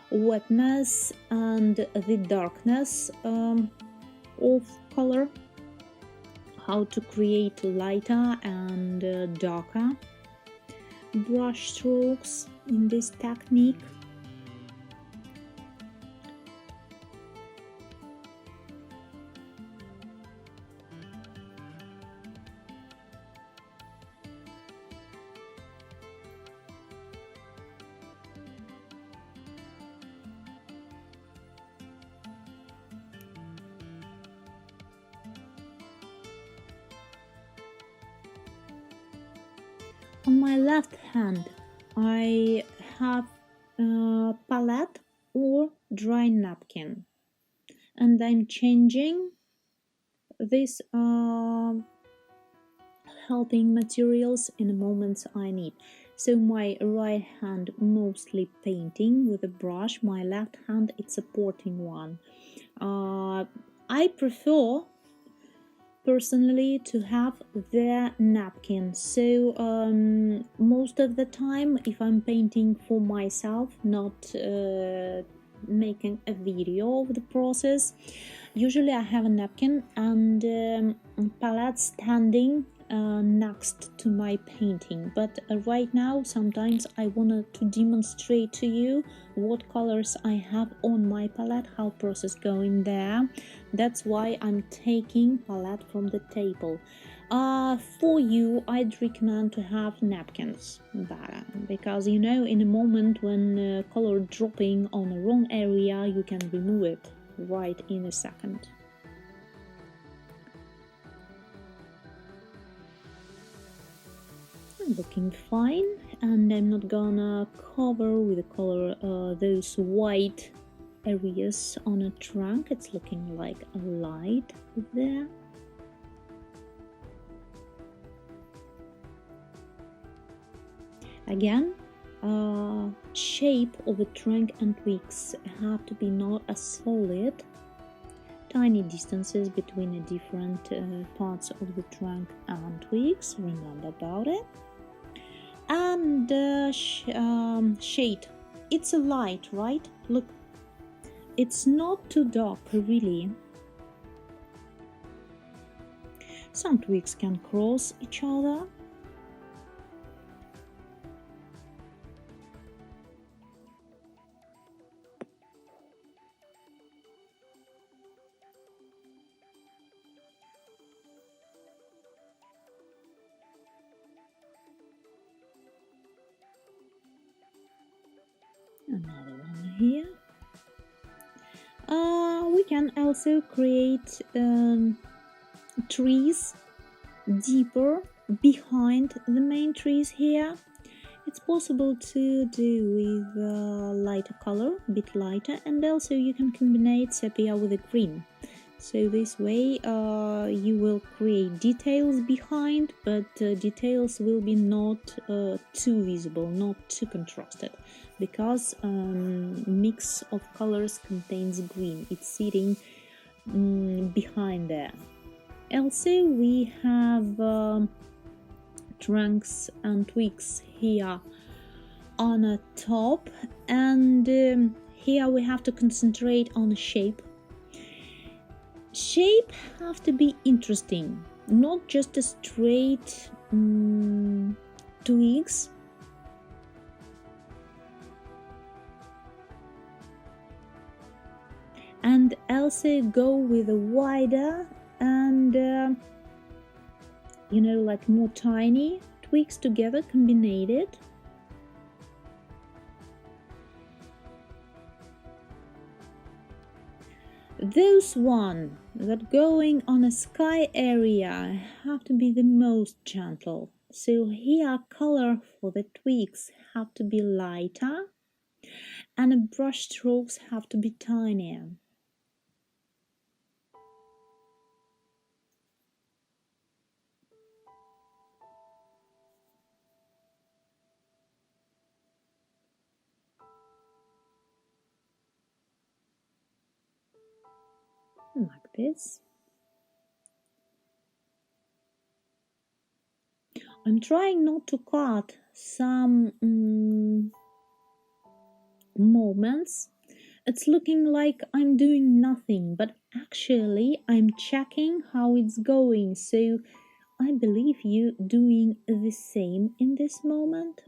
A: wetness and the darkness of color, how to create lighter and darker brush strokes in this technique. On my left hand, I have a palette or dry napkin, and I'm changing these helping materials in the moments I need. So my right hand mostly painting with a brush, my left hand it's supporting one. I prefer personally to have the napkin, so most of the time if I'm painting for myself, not making a video of the process, usually I have a napkin and palette standing next to my painting. But right now sometimes I wanted to demonstrate to you what colors I have on my palette, how process going there. That's why I'm taking palette from the table. For you, I'd recommend to have napkins better, because you know in a moment when color dropping on the wrong area, you can remove it right in a second. Looking fine, and I'm not gonna cover with the color those white areas on a trunk. It's looking like a light there. Again, shape of the trunk and twigs have to be not as solid. Tiny distances between the different parts of the trunk and twigs, remember about it. And shade, it's a light, right? Look, it's not too dark really. Some twigs can cross each other. Another one here. We can also create trees deeper behind the main trees here. It's possible to do with lighter color, a bit lighter, and also you can combine sepia with a green. So this way you will create details behind, but details will be not too visible, not too contrasted, because mix of colors contains green. It's sitting behind there. Also we have trunks and twigs here on a top, and here we have to concentrate on the shape. Shape have to be interesting, not just a straight twigs. And also go with a wider and you know, like more tiny twigs together, combined. Those that going on a sky area have to be the most gentle, So here color for the twigs have to be lighter and the brush strokes have to be tinier. Like this. I'm trying not to cut some moments. It's looking like I'm doing nothing, but actually I'm checking how it's going, so I believe you doing the same in this moment.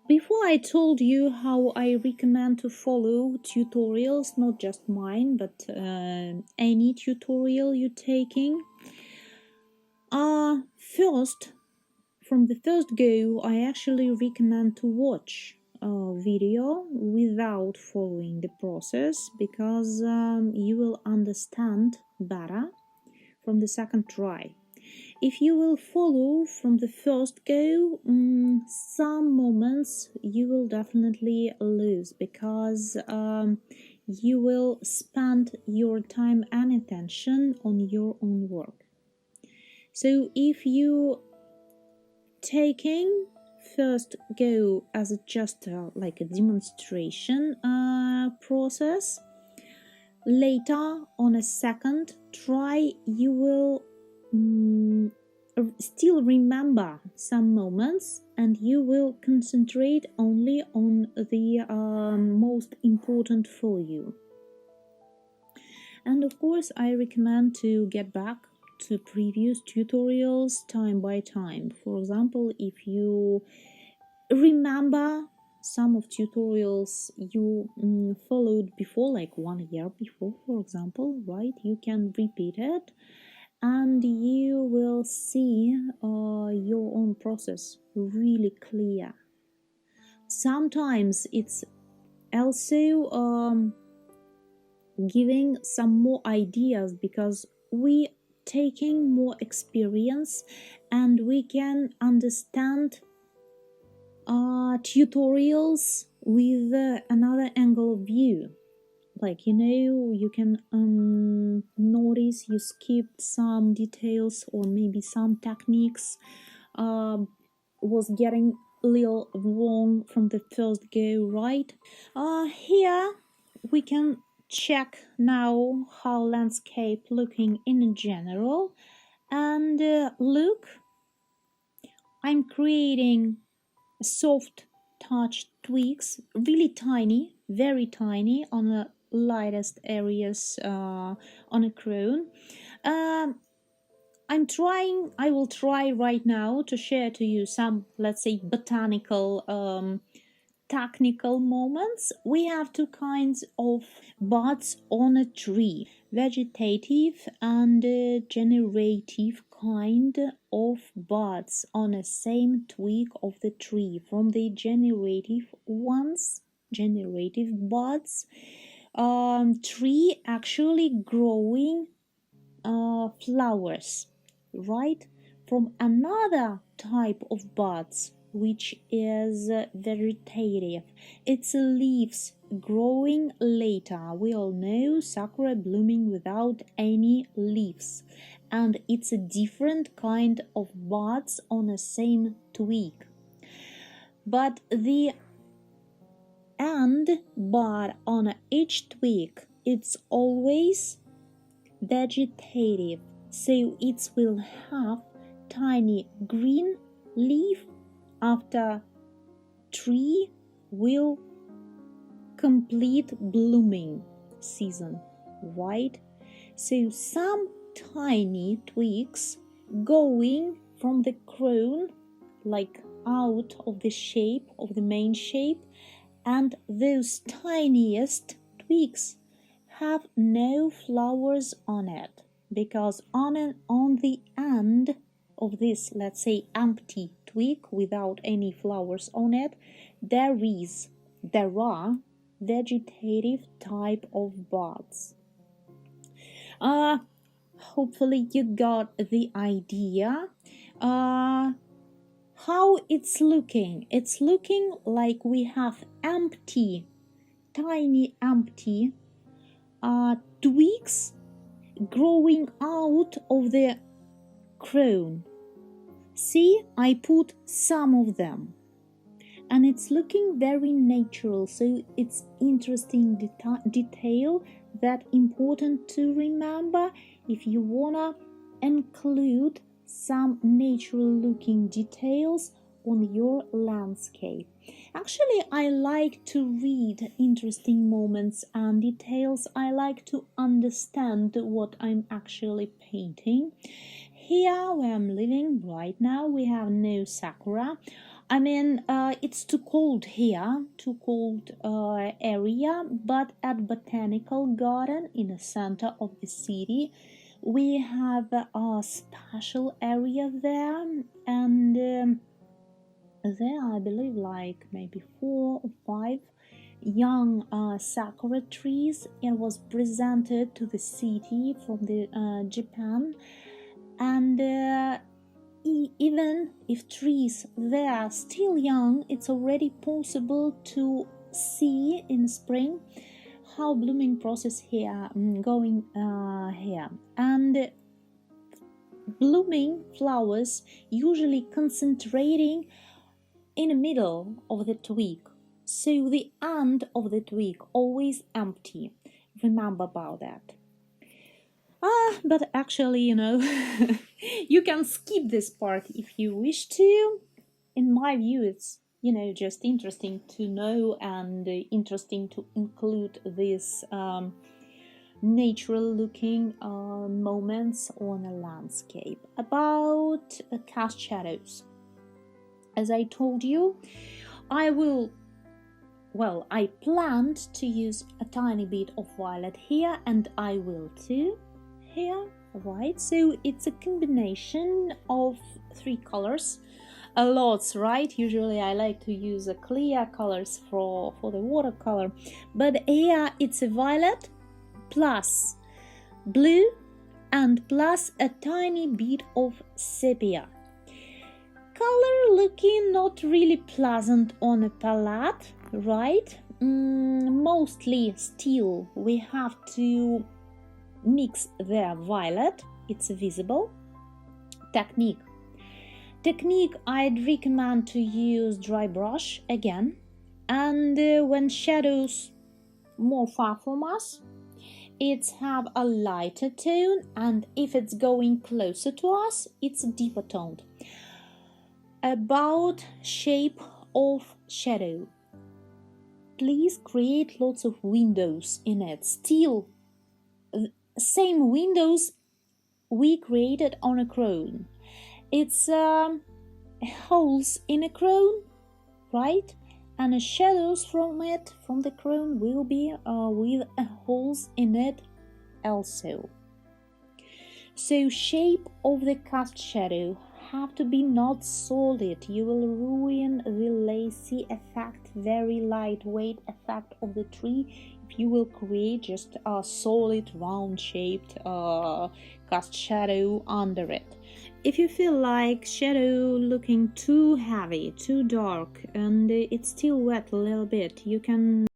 A: Before I told you how I recommend to follow tutorials, not just mine, but any tutorial you're taking. First, from the first go, I actually recommend to watch a video without following the process, because you will understand better from the second try. If you will follow from the first go, some moments you will definitely lose, because you will spend your time and attention on your own work. So if you taking first go as just like a demonstration process, later on a second try you will still remember some moments, and you will concentrate only on the most important for you. And of course I recommend to get back to previous tutorials time by time. For example, if you remember some of tutorials you followed before, like 1 year before, for example, right, you can repeat it and you will see your own process really clear. Sometimes it's also giving some more ideas, because we taking more experience and we can understand tutorials with another angle of view. Like, you know, you can notice you skipped some details, or maybe some techniques was getting a little wrong from the first go, right? Here we can check now how landscape looking in general, and look, I'm creating soft touch twigs, really tiny, very tiny, on the lightest areas on a crown. I will try right now to share to you some, let's say, botanical technical moments. We have two kinds of buds on a tree: vegetative and generative kind of buds on the same twig of the tree. From the generative buds, tree actually growing flowers, right? From another type of buds, which is vegetative, it's leaves growing later. We all know Sakura blooming without any leaves, and it's a different kind of buds on the same twig. But the end bud on each twig, it's always vegetative, so it will have tiny green leaf after tree will complete blooming season, right? So some tiny twigs going from the crown, like out of the shape of the main shape, and those tiniest twigs have no flowers on it, because on the end of this, let's say, empty twig without any flowers on it, there are vegetative type of buds. Hopefully you got the idea. How it's looking? It's looking like we have empty, tiny empty twigs growing out of the crown. See, I put some of them. And it's looking very natural, so it's interesting detail that important to remember if you wanna include some natural looking details on your landscape. Actually, I like to read interesting moments and details. I like to understand what I'm actually painting. Here where I'm living right now, we have no Sakura. I mean, it's too cold here, too cold area, but at Botanical Garden in the center of the city, we have a special area there, and there I believe like maybe 4 or 5 young sakura trees. It was presented to the city from the Japan, and even if trees they are still young, it's already possible to see in spring how blooming process here going here, and blooming flowers usually concentrating in the middle of the twig, so the end of the twig always empty. Remember about that. But actually, you can skip this part if you wish to. In my view, it's, just interesting to know and interesting to include these natural looking moments on a landscape. About cast shadows. As I told you, I planned to use a tiny bit of violet here, and I will too here, right? So it's a combination of 3 colors. A lot, right? Usually I like to use a clear colors for the watercolor, but here it's a violet plus blue and plus a tiny bit of sepia. Color looking not really pleasant on a palette, right? Mostly still we have to mix the violet, it's visible. Technique, I'd recommend to use dry brush again, and when shadows more far from us, it's have a lighter tone, and if it's going closer to us, it's deeper toned. About shape of shadow, please create lots of windows in it. Still same windows we created on a crown. It's holes in a crown, right? And the shadows from the crown will be with holes in it also. So shape of the cast shadow have to be not solid. You will ruin the lacy effect, very lightweight effect of the tree if you will create just a solid round shaped cast shadow under it. If you feel like shadow looking too heavy, too dark, and it's still wet a little bit, you can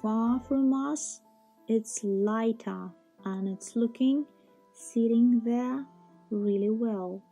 A: far from us, it's lighter and it's sitting there really well.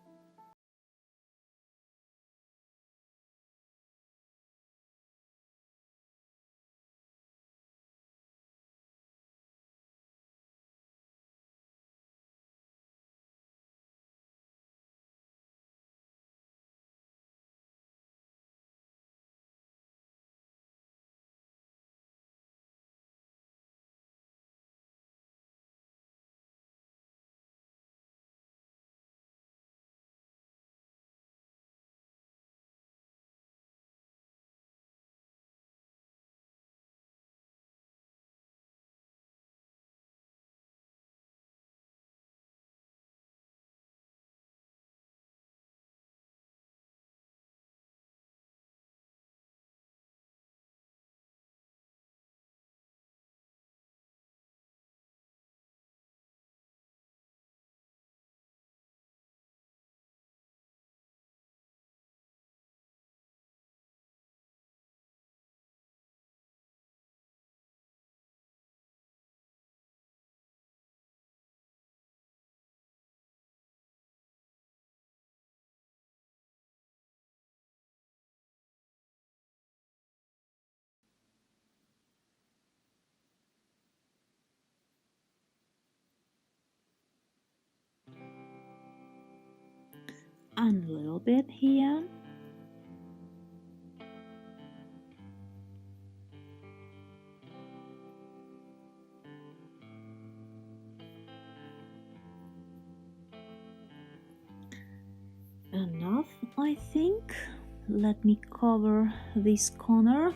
A: And a little bit here. Enough, I think. Let me cover this corner.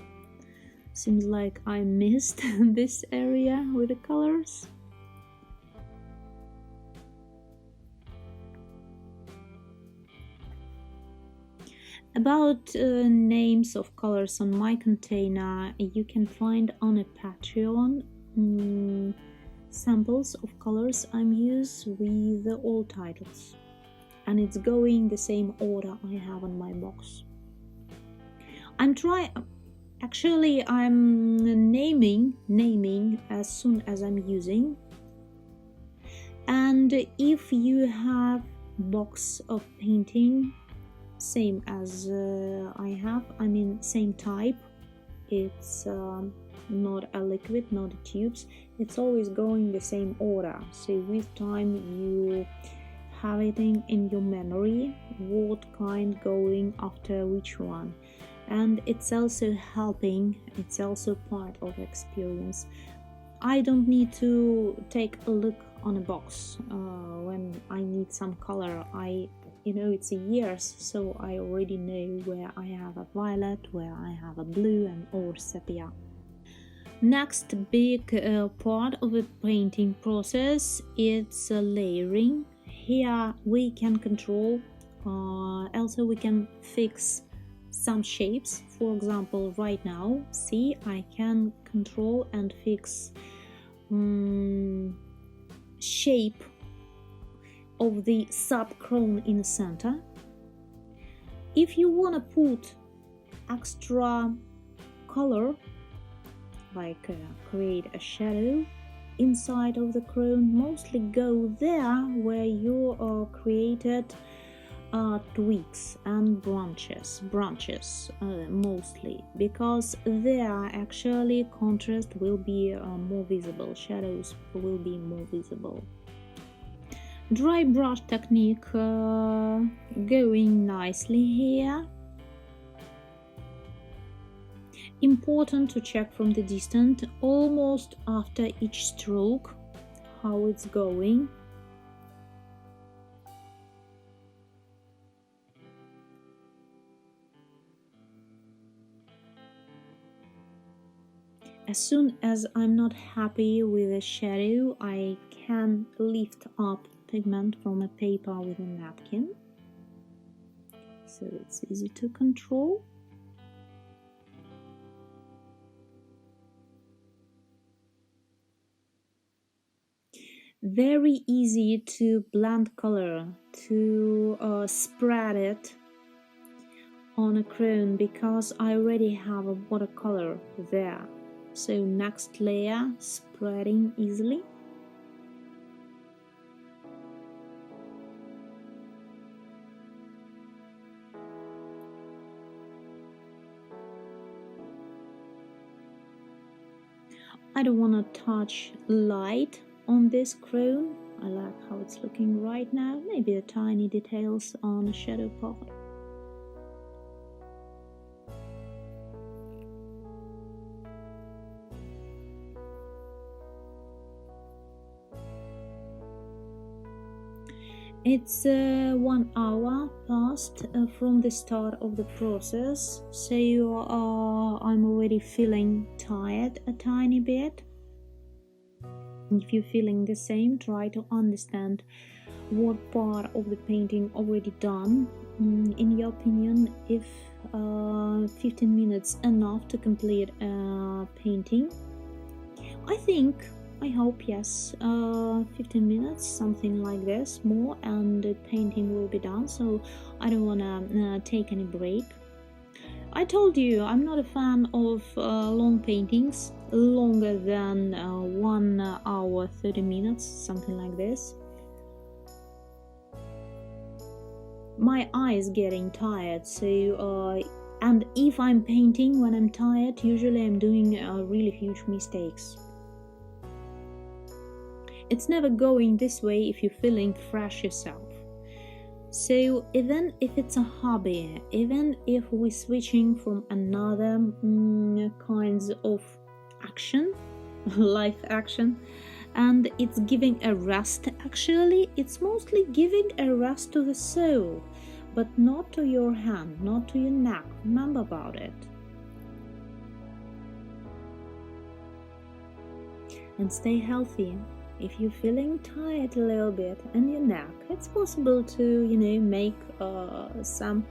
A: Seems like I missed this area with the colors. About names of colors on my container, you can find on a Patreon samples of colors I'm using with all titles, and it's going the same order I have on my box. I'm naming as soon as I'm using, and if you have box of painting same as I have, I mean same type, it's not a liquid, not a tubes, it's always going the same order, so with time you have it in your memory what kind going after which one, and it's also helping, it's also part of experience. I don't need to take a look on a box when I need some color. It's years, so I already know where I have a violet, where I have a blue and or sepia. Next big part of the painting process, it's layering. Here we can control, also we can fix some shapes. For example, right now, see, I can control and fix shape of the sub-crown in the center. If you want to put extra color, like create a shadow inside of the crown, mostly go there where you created twigs and branches mostly, because there actually contrast will be more visible, shadows will be more visible. Dry brush technique going nicely here. Important to check from the distance, almost after each stroke, how it's going. As soon as I'm not happy with a shadow, I can lift up pigment from a paper with a napkin, so it's easy to control. Very easy to blend color, to spread it on a crown, because I already have a watercolor there, so next layer spreading easily. I don't want to touch light on this crown. I like how it's looking right now. Maybe the tiny details on the shadow part. It's 1 hour past from the start of the process, so I'm already feeling tired a tiny bit. If you're feeling the same, try to understand what part of the painting already done. In your opinion, if 15 minutes enough to complete a painting? I hope yes, 15 minutes, something like this, more, and the painting will be done, so I don't want to take any break. I told you I'm not a fan of long paintings, longer than 1 hour 30 minutes, something like this. My eyes getting tired, so and if I'm painting when I'm tired, usually I'm doing really huge mistakes. It's never going this way if you're feeling fresh yourself. So even if it's a hobby, even if we're switching from another kinds of action, life action, and it's giving a rest, actually, it's mostly giving a rest to the soul, but not to your hand, not to your neck. Remember about it. And stay healthy. If you're feeling tired a little bit in your neck, it's possible to, make some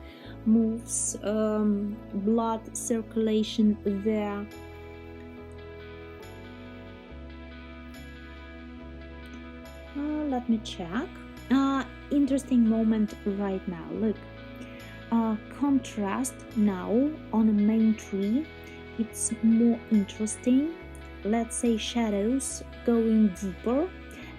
A: moves, blood circulation there. Let me check. Interesting moment right now. Look, contrast now on a main tree. It's more interesting. Let's say shadows going deeper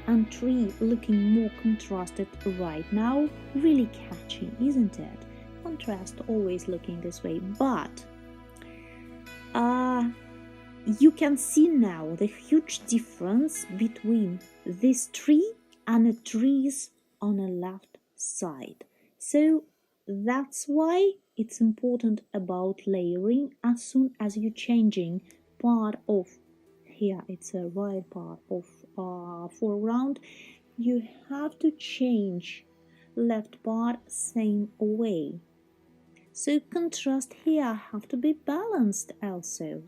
A: and tree looking more contrasted right now. Really catchy, isn't it? Contrast always looking this way, but you can see now the huge difference between this tree and the trees on the left side. So that's why it's important about layering. As soon as you're changing part of here, it's a right part of foreground, you have to change left part same way. So contrast here have to be balanced also.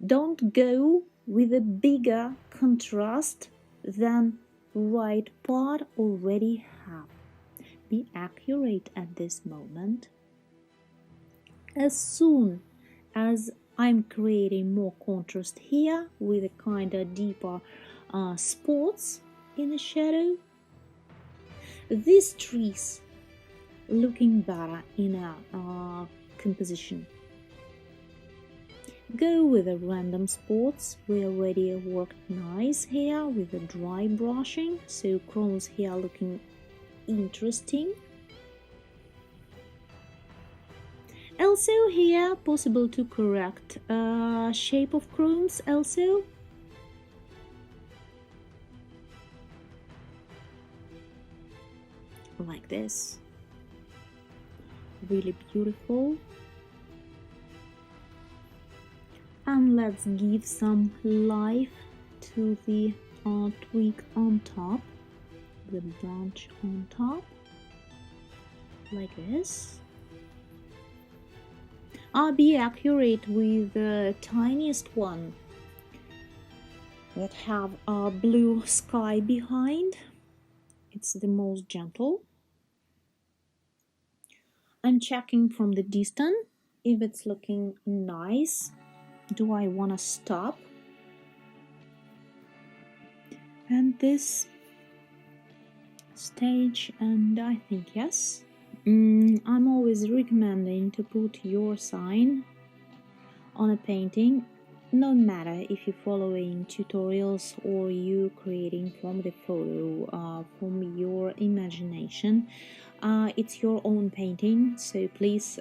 A: Don't go with a bigger contrast than right part already have. Be accurate at this moment. As soon as I'm creating more contrast here with a kind of deeper spots in the shadow, these trees looking better in a composition. Go with the random spots. We already worked nice here with the dry brushing, so crowns here looking interesting. Also here possible to correct shape of crowns also. Like this. Really beautiful. And let's give some life to the twig on top, the branch on top, like this. I'll be accurate with the tiniest one that have a blue sky behind. It's the most gentle. I'm checking from the distance if it's looking nice. Do I want to stop? And this stage, and I think yes. I'm always recommending to put your sign on a painting no matter if you're following tutorials or you creating from the photo, from your imagination. It's your own painting, so please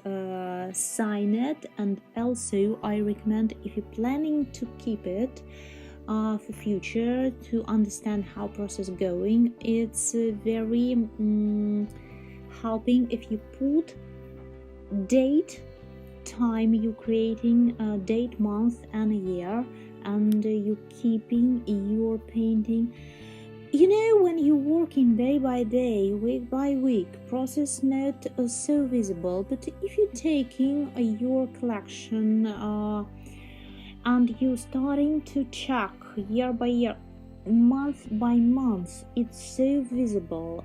A: sign it. And also I recommend, if you're planning to keep it for future, to understand how process going, it's very helping if you put date, time you're creating, date, month and a year, and you're keeping your painting. You know, when you're working day by day, week by week, process not so visible, but if you're taking your collection and you're starting to check year by year, month by month, it's so visible.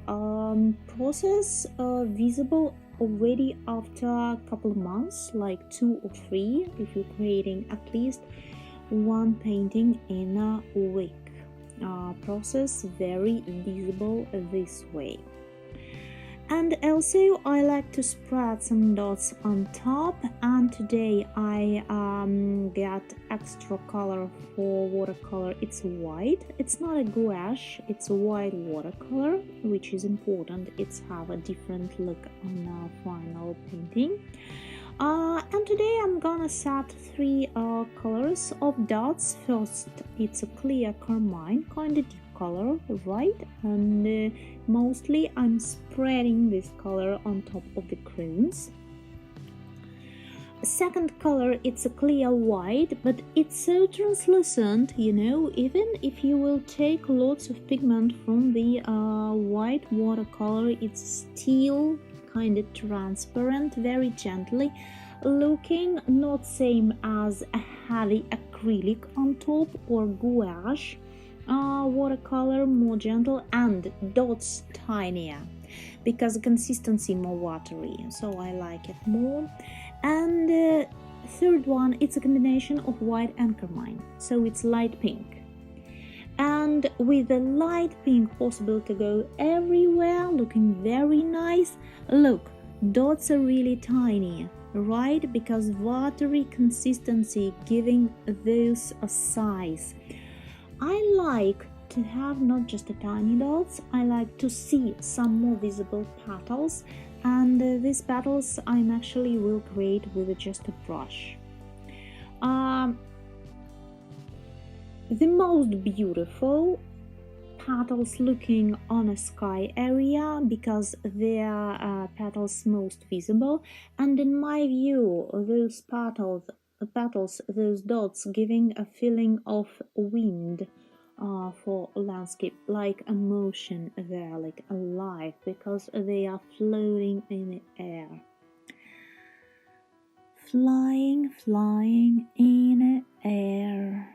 A: Process visible already after a couple of months, like 2 or 3, if you're creating at least one painting in a week. Process very visible this way. And also I like to spread some dots on top, and today I got extra color for watercolor. It's white, it's not a gouache, it's a white watercolor, which is important. It's have a different look on our final painting. And today I'm gonna set 3 colors of dots. First, it's a clear carmine, kind of deep color, right? And mostly I'm spreading this color on top of the crayons. Second color, it's a clear white, but it's so translucent, you know, even if you will take lots of pigment from the white watercolor, it's still kind of transparent, very gently looking, not same as a heavy acrylic on top or gouache watercolor, more gentle, and dots tinier because the consistency more watery, so I like it more. And third one, it's a combination of white and carmine, so it's light pink. And with the light pink possible to go everywhere, looking very nice. Look, dots are really tiny, right? Because watery consistency giving those a size. I like to have not just a tiny dots, I like to see some more visible petals, and these petals I'm actually will create with just a brush. The most beautiful petals looking on a sky area because their petals most visible, and in my view those petals, those dots giving a feeling of wind for landscape, like a motion there, like alive, because they are floating in the air, flying in the air.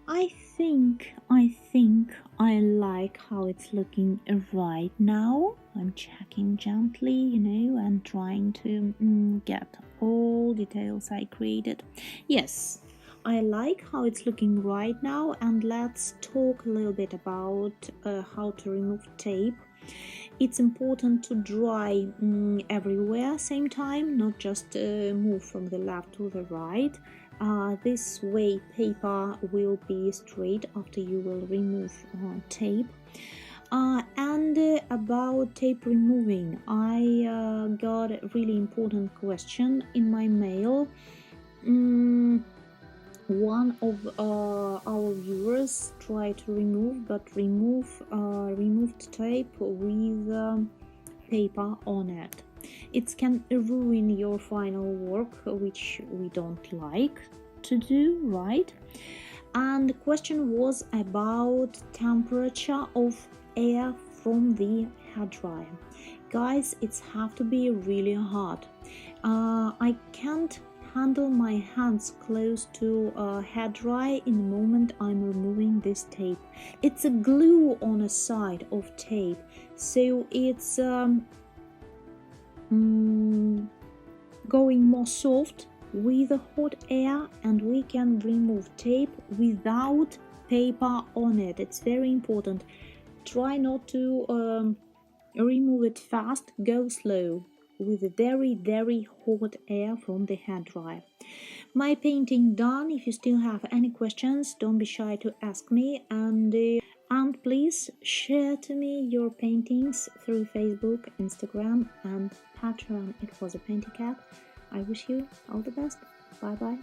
A: I think I like how it's looking right now. I'm checking gently, you know, and trying to get all details I created. Yes, I like how it's looking right now, and let's talk a little bit about how to remove tape. It's important to dry everywhere same time, not just move from the left to the right. This way paper will be straight after you will remove tape. And about tape removing, I got a really important question in my mail. One of our viewers tried to remove, but removed tape with paper on it. It can ruin your final work, which we don't like to do, right? And the question was about temperature of air from the hairdryer. Guys, it's have to be really hot. I can't handle my hands close to hairdryer in the moment I'm removing this tape. It's a glue on a side of tape, so it's going more soft with the hot air, and we can remove tape without paper on it. It's very important. Try not to remove it fast, go slow. with very hot air from the hairdryer. My painting done. If you still have any questions, don't be shy to ask me, and please share to me your paintings through Facebook, Instagram and Patreon. It was a PaintyKat. I wish you all the best. Bye bye.